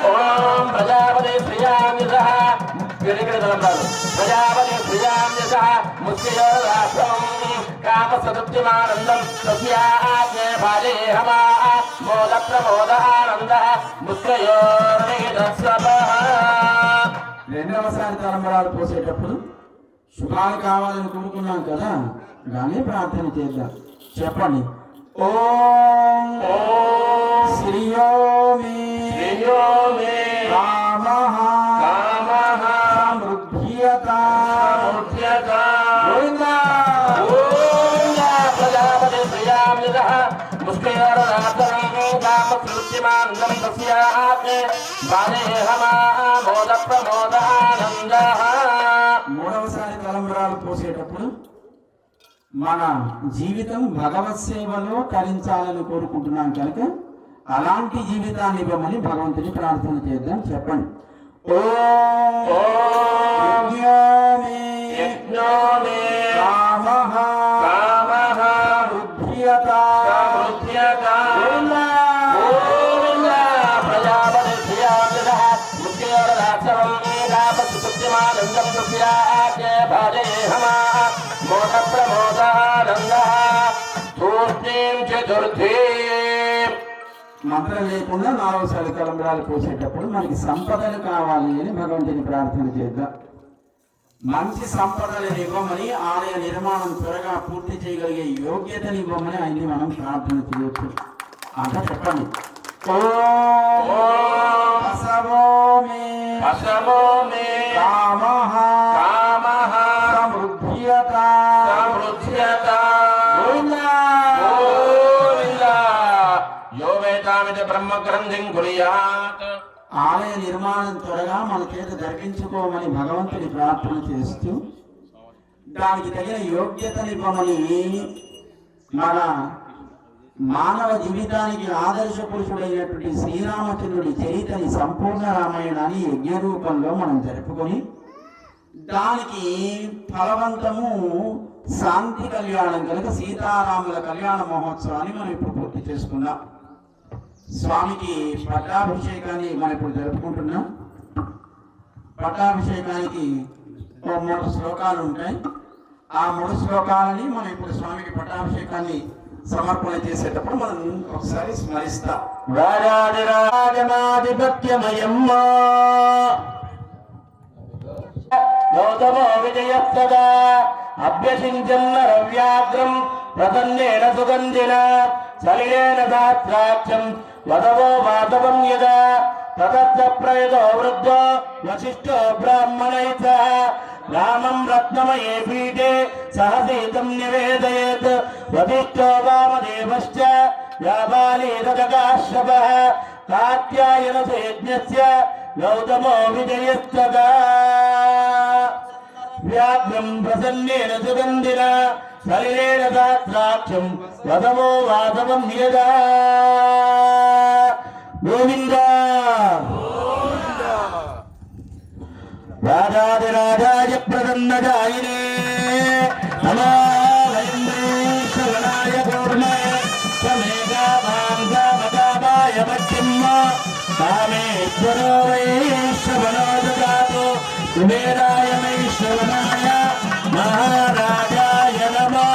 ఓం ప్రజాపతి శ్రియామ్యసః విరిగడదలంబారు ప్రజాపతి శ్రియామ్యసః ముఖ్యయోరాశ్రం కామసదృప్తిమానందం తస్యాజ్ఞే భాజేహమా మోద ప్రమోద ఆనందః ముఖ్యయోర్నిదస్సభః. రెండవసారి తలంబరాలు పోసేటప్పుడు శుభాలు కావాలని కోరుకున్నాం కదా, కానీ ప్రార్థన చేద్దాం. చెప్పండి. ఓం శ్రీయో మే కామః సమృద్ధ్యతా గోవిందా. ప్రజాపతి శ్రియామ్యసః ముఖ్యయోరాశ్రం కామసదృప్తిమానందం తస్యాజ్ఞే భాజేహమా మోద ప్రమోద ఆనందః. మూడవసారి తలంబరాలు పోసేటప్పుడు మన జీవితం భగవత్ సేవలో తరించాలని కోరుకుంటున్నాం కనుక అలాంటి జీవితాన్ని ఇవ్వమని భగవంతుని ప్రార్థన చేద్దాం. చెప్పండి. ఓం యజ్ఞో మే కామః సమృద్ధ్యతా గోవిందా. ప్రజాపతి శ్రియామ్యసః ముఖ్యయోరాశ్రం కామసదృప్తిమానందం తస్యాజ్ఞే భాజేహమా మోద ప్రమోద ఆనందః. తూష్ణీం చతుర్థీం. మంత్రం లేకుండా నాలుగోసారి తలంబరాలు పోసేటప్పుడు మనకి సంపదలు కావాలి అని భగవంతుని ప్రార్థన చేద్దాం. మంచి సంపదలను ఇవ్వమని, ఆలయ నిర్మాణం త్వరగా పూర్తి చేయగలిగే యోగ్యతని ఇవ్వమని ఆయన్ని మనం ప్రార్థన చేయొచ్చు. అంతా చెప్పండి. అసమో మే కామః సమృద్ధ్యతా సమృద్ధ్యతా. యో వేదామితి బ్రహ్మగ్రంథిం కుర్యాత్. ఆలయ నిర్మాణం త్వరగా మన చేత జరిపించుకోమని భగవంతుని ప్రార్థన చేస్తూ దానికి తగిన యోగ్యతనివ్వమని మన మానవ జీవితానికి ఆదర్శ పురుషుడైనటువంటి శ్రీరామచంద్రుడి చరిత్రని సంపూర్ణ రామాయణాన్ని యజ్ఞ రూపంలో మనం జరుపుకొని దానికి ఫలవంతము శాంతి కళ్యాణం కనుక సీతారాముల కళ్యాణ మహోత్సవాన్ని మనం ఇప్పుడు పూర్తి చేసుకుందాం. స్వామికి పట్టాభిషేకాన్ని మనం ఇప్పుడు జరుపుకుంటున్నాం. పట్టాభిషేకానికి 3 శ్లోకాలు ఉంటాయి. ఆ 3 శ్లోకాలని మనం ఇప్పుడు స్వామికి పట్టాభిషేకాన్ని సమర్పణ చేసేటప్పుడు మనం ఒకసారి స్మరిస్తాం. రాజాధిరాజమాధిపత్యమయం గౌతమో విజయస్తదా అభ్యసించన్నరవ్యాగ్రం ప్రసన్నేన సుగంధిన సలిలేన సాత్రాక్షం వదవో వాతవం యదా తతత్ర ప్రయతో వృద్ధో వశిష్ఠో బ్రాహ్మణై సహ రామం రత్నమయే పీఠే సహసీతం నివేదయేత్ వశిష్ఠో వామదేవశ్చ వ్యాపాలీరజగాశ్రవః కాత్యాయన యజ్ఞస్య గౌతమో విజయస్తదా వ్యాఘ్రం ప్రసన్నేన సుగంధిన సలిలేన సాత్రాక్షం వదవో వాసవం యదా. గోవిందా. రాజాదిరాజాయ ప్రసన్నజాయినే నమో వైంద్రేశ్వరాయ కూర్మయ సమేగామాయ మధ్యమ్మ కామేశ్వరో వైశ్వరో దదాతు కుబేరాయ వైశ్వరాయ మహారాజాయ నమః.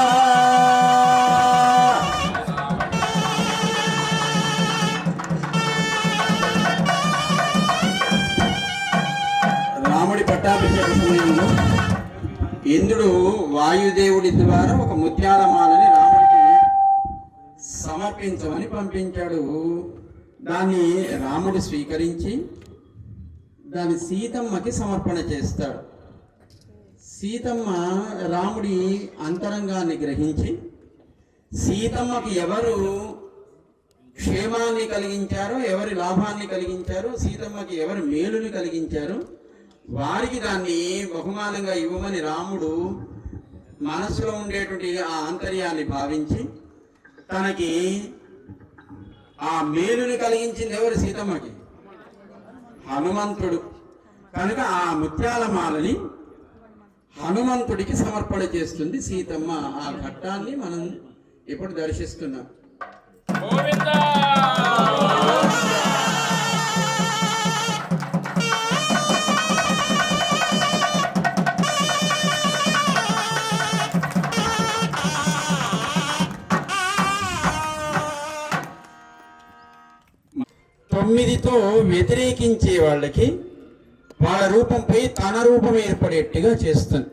రాముడి పట్టాభిషేక సమయంలో ఇంద్రుడు వాయుదేవుడి ద్వారా ఒక ముత్యాలమాలని రాముడికి సమర్పించమని పంపించాడు. దాన్ని రాముడు స్వీకరించి దాన్ని సీతమ్మకి సమర్పణ చేస్తాడు. సీతమ్మ రాముడి అంతరంగాన్ని గ్రహించి సీతమ్మకి ఎవరు క్షేమాన్ని కలిగించారో, ఎవరి లాభాన్ని కలిగించారో, సీతమ్మకి ఎవరు మేలుని కలిగించారో వారికి దాన్ని బహుమానంగా ఇవ్వమని రాముడు మనసులో ఉండేటువంటి ఆ ఆంతర్యాన్ని భావించి తనకి ఆ మేలుని కలిగించింది ఎవరు? సీతమ్మకి హనుమంతుడు. కనుక ఆ ముత్యాలమాలని హనుమంతుడికి సమర్పణ చేస్తుంది సీతమ్మ. ఆ ఘట్టాన్ని మనం ఇప్పుడు దర్శిస్తున్నాం. గోవిందా. 9తో వ్యతిరేకించే వాళ్ళకి వాళ్ళ రూపంపై తన రూపం ఏర్పడేట్టుగా చేస్తుంది.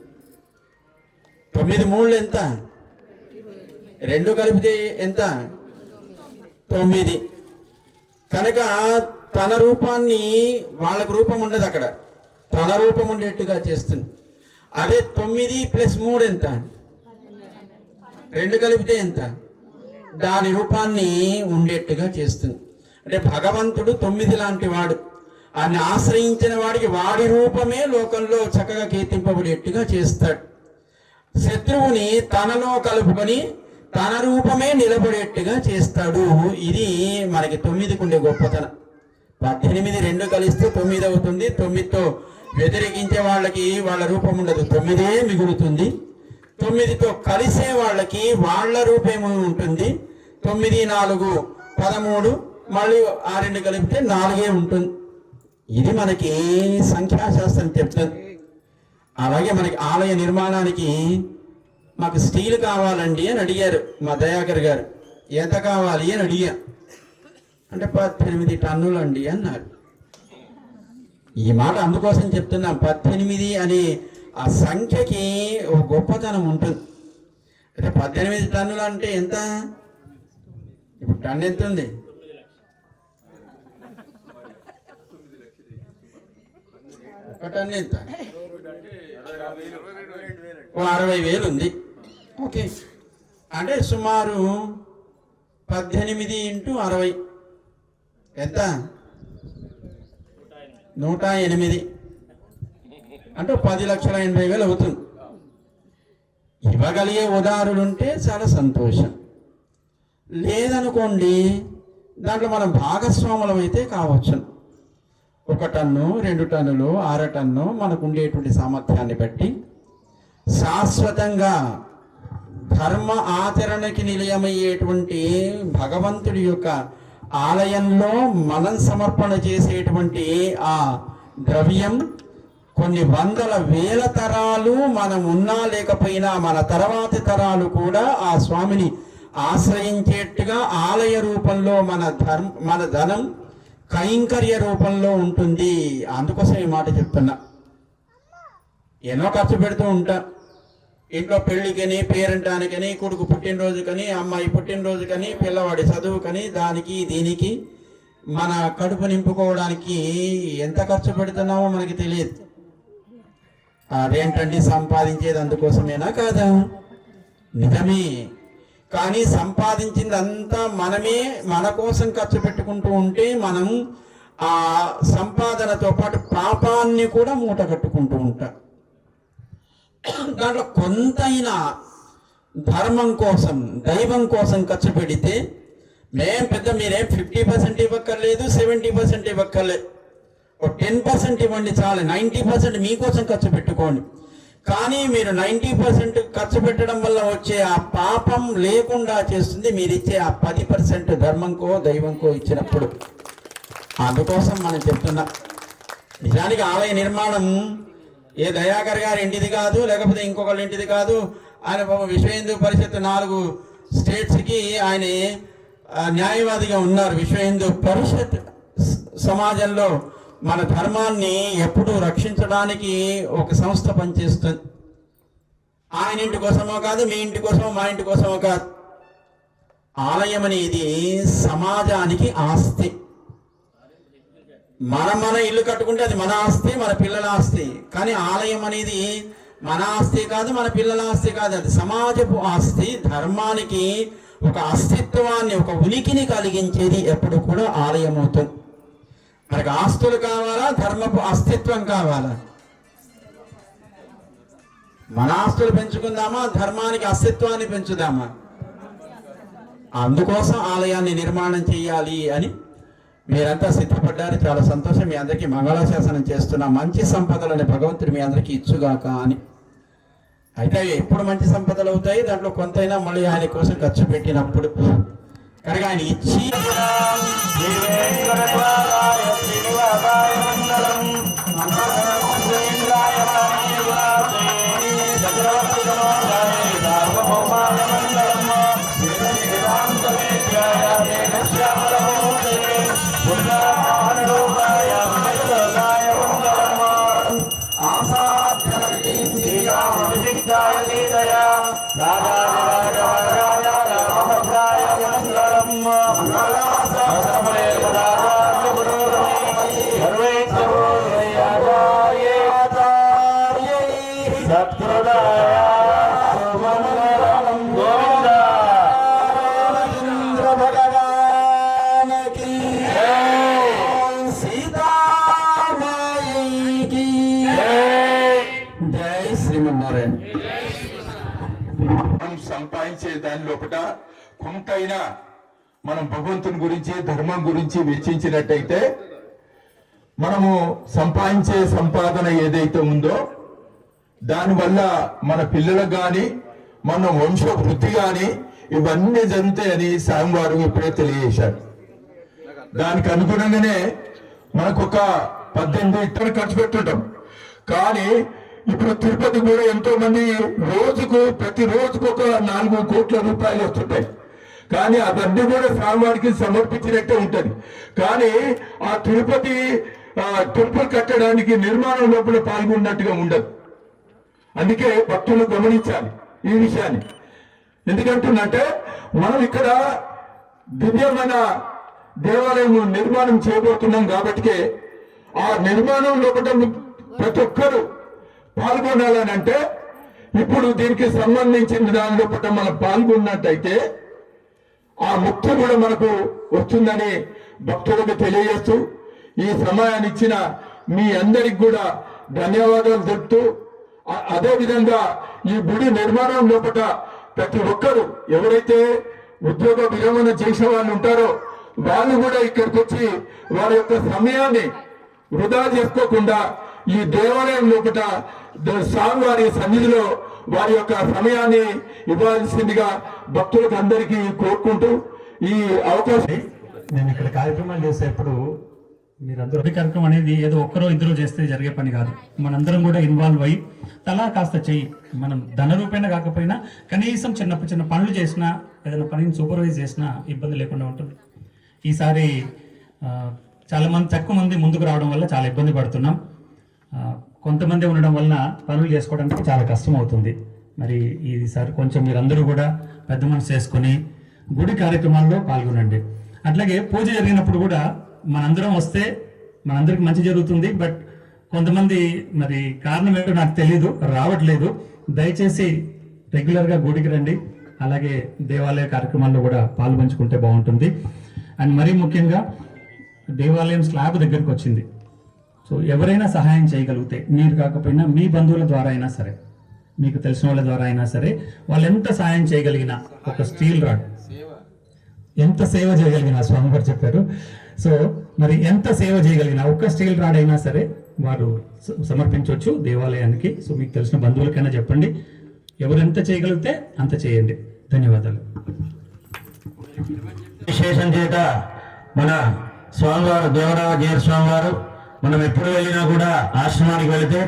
9 3 ఎంత? 2 కలిపితే ఎంత? 9. కనుక తన రూపాన్ని, వాళ్ళకు రూపం ఉండదు అక్కడ, తన రూపం ఉండేట్టుగా చేస్తుంది. అదే 9 + 3 ఎంత? 2 కలిపితే ఎంత? దాని రూపాన్ని ఉండేట్టుగా చేస్తుంది. అంటే భగవంతుడు 9 లాంటి వాడు. ఆయన ఆశ్రయించిన వాడికి వాడి రూపమే లోకంలో చక్కగా కీర్తింపబడేట్టుగా చేస్తాడు. శత్రువుని తనలో కలుపుకొని తన రూపమే నిలబడేట్టుగా చేస్తాడు. ఇది మనకి 9కి ఉండే గొప్పతనం. 18 2 కలిస్తే 9 అవుతుంది. 9తో వ్యతిరేకించే వాళ్ళకి వాళ్ళ రూపం ఉండదు, 9 మిగులుతుంది. 9తో కలిసే వాళ్ళకి వాళ్ళ రూపేమో ఉంటుంది. 9 4 13, మళ్ళీ ఆ 2 కలిపితే 4 ఉంటుంది. ఇది మనకి సంఖ్యాశాస్త్రం చెప్తుంది. అలాగే మనకి ఆలయ నిర్మాణానికి మాకు స్టీల్ కావాలండి అని అడిగారు మా దయాకర్ గారు. ఎంత కావాలి అని అడిగా. అంటే 18 టన్నులు అండి అన్నారు. ఈ మాట అందుకోసం చెప్తున్నాం. 18 అనే ఆ సంఖ్యకి ఒక గొప్పతనం ఉంటుంది. అంటే 18 టన్నులు అంటే ఎంత? ఇప్పుడు టన్ను ఎంత ఉంది? ఒక టన్ను ఎంత? 60,000 ఉంది. ఓకే, అంటే సుమారు 18 × 60 ఎంత? 108. అంటే 10,80,000 అవుతుంది. ఇవ్వగలిగే ఉదారులుంటే చాలా సంతోషం. లేదనుకోండి, దాంట్లో మనం భాగస్వాములం అయితే కావచ్చు. 1 టన్ను, 2 టన్నులు, 6 టన్ను మనకు ఉండేటువంటి సామర్థ్యాన్ని బట్టి శాశ్వతంగా ధర్మ ఆచరణకి నిలయమయ్యేటువంటి భగవంతుడి యొక్క ఆలయంలో మనం సమర్పణ చేసేటువంటి ఆ ద్రవ్యం కొన్ని వందల వేల తరాలు మనం ఉన్నా లేకపోయినా మన తర్వాతి తరాలు కూడా ఆ స్వామిని ఆశ్రయించేట్టుగా ఆలయ రూపంలో మన ధనం కైంకర్య రూపంలో ఉంటుంది. అందుకోసం ఈ మాట చెప్తున్నా. ఎన్నో ఖర్చు పెడుతూ ఉంటా. ఇంట్లో పెళ్లికని, పేరంటానికని, కొడుకు పుట్టినరోజుకని, అమ్మాయి పుట్టినరోజుకని, పిల్లవాడి చదువుకని, దానికి దీనికి మన కడుపు నింపుకోవడానికి ఎంత ఖర్చు పెడుతున్నామో మనకి తెలియదు. అదేంటండి సంపాదించేది అందుకోసమేనా కాదా? నిజమే. కానీ సంపాదించిందంతా మనమే మన కోసం ఖర్చు పెట్టుకుంటూ ఉంటే మనం ఆ సంపాదనతో పాటు పాపాన్ని కూడా మూట కట్టుకుంటూ ఉంటాం. దాంట్లో కొంతైనా ధర్మం కోసం, దైవం కోసం ఖర్చు పెడితే మీరేం 50% ఇవ్వక్కర్లేదు, 70% ఇవ్వక్కర్లేదు. 10% ఇవ్వండి చాలు. 90% మీకోసం ఖర్చు పెట్టుకోండి. కానీ మీరు 90% ఖర్చు పెట్టడం వల్ల వచ్చే ఆ పాపం లేకుండా చేస్తుంది మీరిచ్చే ఆ 10% ధర్మంకో దైవంకో ఇచ్చినప్పుడు. అందుకోసం మనం చెప్తున్నాం. నిజానికి ఆలయ నిర్మాణం ఏ దయాకర్ గారి ఇంటిది కాదు, లేకపోతే ఇంకొకళ్ళ ఇంటిది కాదు. ఆయన విశ్వ హిందూ పరిషత్ 4 స్టేట్స్కి ఆయన న్యాయవాదిగా ఉన్నారు. విశ్వ హిందూ పరిషత్ సమాజంలో మన ధర్మాన్ని ఎప్పుడూ రక్షించడానికి ఒక సంస్థ పనిచేస్తుంది. ఆయన ఇంటి కోసమో కాదు, మీ ఇంటి కోసమో, మా ఇంటి కోసమో కాదు. ఆలయం అనేది సమాజానికి ఆస్తి. మన ఇల్లు కట్టుకుంటే అది మన ఆస్తి, మన పిల్లల ఆస్తి. కానీ ఆలయం అనేది మన ఆస్తి కాదు, మన పిల్లల ఆస్తి కాదు, అది సమాజపు ఆస్తి. ధర్మానికి ఒక అస్తిత్వాన్ని, ఒక ఉనికిని కలిగించేది ఎప్పుడు కూడా ఆలయం అవుతుంది. మనకు ఆస్తులు కావాలా, ధర్మపు అస్తిత్వం కావాలా? మన ఆస్తులు పెంచుకుందామా, ధర్మానికి అస్తిత్వాన్ని పెంచుదామా? అందుకోసం ఆలయాన్ని నిర్మాణం చేయాలి అని మీరంతా సిద్ధపడ్డారు. చాలా సంతోషం. మీ అందరికీ మంగళాశాసనం చేస్తున్నా. మంచి సంపదలని భగవంతుడు మీ అందరికీ ఇచ్చుగాక అని. అయితే ఎప్పుడు మంచి సంపదలు అవుతాయి? దాంట్లో కొంతైనా మళ్ళీ ఆయన కోసం ఖర్చు పెట్టినప్పుడు. కనుక ఆయన ఇచ్చి Buddha సంపాదించే దాని లోపల కొంతైనా మనం భగవంతుని గురించి ధర్మం గురించి వెచ్చించినట్టయితే మనము సంపాదించే సంపాదన ఏదైతే ఉందో దానివల్ల మన పిల్లలకు కానీ మన వంశ వృద్ధి కానీ ఇవన్నీ జరుగుతాయని స్వామివారు ఇప్పుడే తెలియజేశారు. దానికి అనుగుణంగానే మనకు ఒక 18 ఇట్టలు ఖర్చు పెట్టుంటాం. కానీ ఇప్పుడు తిరుపతి కూడా ఎంతో మంది ప్రతి రోజుకు ఒక 4 కోట్ల రూపాయలు వస్తుంటాయి. కానీ అవన్నీ కూడా స్వామివారికి సమర్పించినట్టే ఉంటది. కానీ ఆ తిరుపతి టెంపుల్ కట్టడానికి నిర్మాణం లోపల పాల్గొన్నట్టుగా ఉండదు. అందుకే భక్తులు గమనించాలి ఈ విషయాన్ని. ఎందుకంటున్నంటే మనం ఇక్కడ దివ్యమైన దేవాలయం నిర్మాణం చేయబోతున్నాం కాబట్టి ఆ నిర్మాణం లోపల ప్రతి ఒక్కరు పాల్గొనాలని అంటే ఇప్పుడు దీనికి సంబంధించిన దాని లోపల మనం పాల్గొన్నట్టయితే ఆ ముక్తి కూడా మనకు వస్తుందని భక్తులకు తెలియజేస్తూ ఈ సమయాన్ని ఇచ్చిన మీ అందరికి కూడా ధన్యవాదాలు తెలుపుతూ అదే విధంగా ఈ గుడి నిర్మాణం లోపల ప్రతి ఒక్కరు ఎవరైతే ఉద్యోగ విరమణ చేసే వాళ్ళు ఉంటారో వాళ్ళు కూడా ఇక్కడికి వచ్చి వారి యొక్క సమయాన్ని వృధా చేసుకోకుండా ఈ దేవాలయం లోపల స్వామివారి సన్నిధిలో వారి యొక్క సమయాన్ని ఇవ్వాల్సిందిగా భక్తులకు అందరికీ కోరుకుంటూ ఈ అవకాశం. నేను ఇక్కడ కార్యక్రమాలు చేసేప్పుడు మీరందరూ కార్యక్రమం అనేది ఏదో ఒక్కరో ఇద్దరు చేస్తే జరిగే పని కాదు. మనందరం కూడా ఇన్వాల్వ్ అయ్యి తలా కాస్త చెయ్యి, మనం ధన రూపేణ కాకపోయినా కనీసం చిన్న పనులు చేసినా ఏదైనా పనిని సూపర్వైజ్ చేసినా ఇబ్బంది లేకుండా ఉంటుంది. ఈసారి తక్కువ మంది ముందుకు రావడం వల్ల చాలా ఇబ్బంది పడుతున్నాం. కొంతమంది ఉండడం వలన పనులు చేసుకోవడానికి చాలా కష్టం అవుతుంది. మరి ఈసారి కొంచెం మీరందరూ కూడా పెద్ద మనసు చేసుకొని గుడి కార్యక్రమాల్లో పాల్గొనండి. అట్లాగే పూజ జరిగినప్పుడు కూడా మనందరం వస్తే మనందరికి మంచి జరుగుతుంది. బట్ కొంతమంది మరి కారణం ఏంటో నాకు తెలీదు, రావట్లేదు. దయచేసి రెగ్యులర్గా గుడికి రండి. అలాగే దేవాలయ కార్యక్రమాల్లో కూడా పాల్పంచుకుంటే బాగుంటుంది. అండ్ మరీ ముఖ్యంగా దేవాలయం స్లాబ్ దగ్గరికి వచ్చింది. సో ఎవరైనా సహాయం చేయగలిగితే, మీరు కాకపోయినా మీ బంధువుల ద్వారా అయినా సరే, మీకు తెలిసిన వాళ్ళ ద్వారా అయినా సరే, వాళ్ళు ఎంత సహాయం చేయగలిగినా, ఒక స్టీల్ రాడ్ ఎంత సేవ చేయగలిగినా స్వామి గారు చెప్పారు. సో మరి ఎంత సేవ చేయగలిగినా ఒక్క స్టీల్ రాడ్ అయినా సరే వారు సమర్పించవచ్చు దేవాలయానికి. సో మీకు తెలిసిన బంధువులకైనా చెప్పండి. ఎవరెంత చేయగలిగితే అంత చేయండి. ధన్యవాదాలు. విశేషం చేత మన స్వామివారు దేవరావ జీర స్వామి వారు మనం ఎప్పుడు వెళ్ళినా కూడా ఆశ్రమానికి వెళితే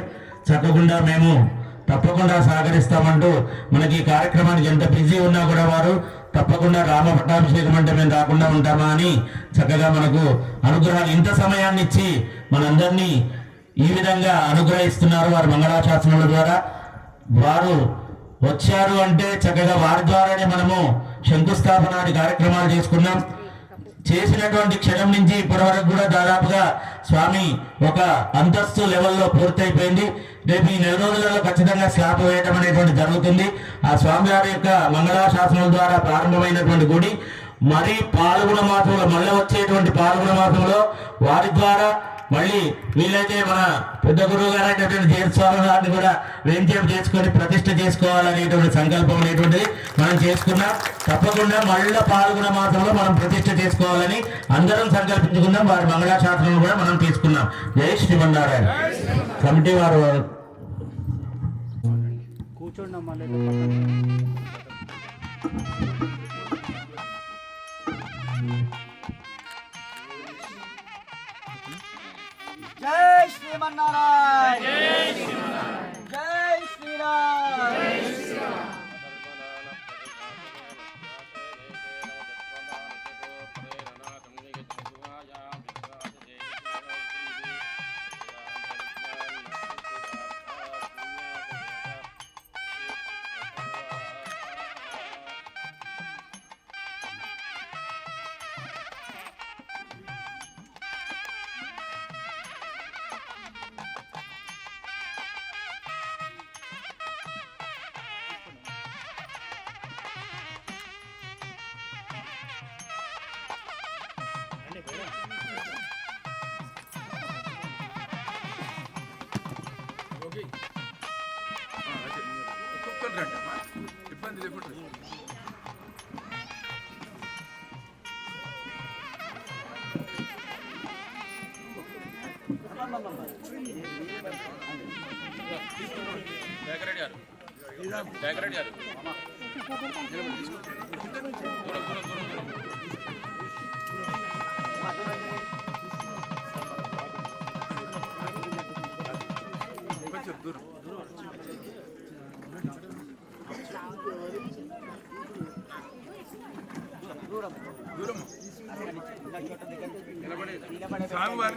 తప్పకుండా సహకరిస్తామంటూ మనకి ఈ కార్యక్రమానికి ఎంత బిజీ ఉన్నా కూడా వారు తప్పకుండా రామ పట్టాభిషేకం అంటే మేము రాకుండా ఉంటామా అని చక్కగా మనకు అనుగ్రహాలు ఇంత సమయాన్ని ఇచ్చి మనందరినీ ఈ విధంగా అనుగ్రహిస్తున్నారు. వారి మంగళాశాసనాల ద్వారా వారు వచ్చారు అంటే చక్కగా వారి ద్వారానే మనము శంకుస్థాపనాది కార్యక్రమాలు చేసుకున్నాం. చేసినటువంటి క్షణం నుంచి ఇప్పటి వరకు కూడా దాదాపుగా స్వామి ఒక అంతస్తు లెవెల్లో పూర్తయిపోయింది. రేపు ఈ 4 రోజులలో ఖచ్చితంగా స్లాబ్ వేయడం అనేటువంటి జరుగుతుంది. ఆ స్వామివారి యొక్క మంగళాశాసనాల ద్వారా ప్రారంభమైనటువంటి గుడి మరి పాల్గొన మాసంలో మళ్ళీ వచ్చేటువంటి పాల్గొన మాసంలో వారి ద్వారా మళ్ళీ వీళ్ళైతే మన పెద్ద గురువు గారు అయినటువంటి జీరస్వామి గారిని కూడా వేంచేపు చేసుకొని ప్రతిష్ఠ చేసుకోవాలనేటువంటి సంకల్పం అనేటువంటిది మనం చేసుకున్నాం. తప్పకుండా మళ్ళీ పాల్గొన మాసంలో మనం ప్రతిష్ఠ చేసుకోవాలని అందరం సంకల్పించుకున్నాం. వారి మంగళాశాసనం కూడా మనం తీసుకున్నాం. జై శ్రీమన్నారాయణ. కమిటీ వారు జై శ్రీమన్నారాయణ. జై శ్రీరామ్. ఇబ్బంది లేకుండా దూరం స్వామివారిని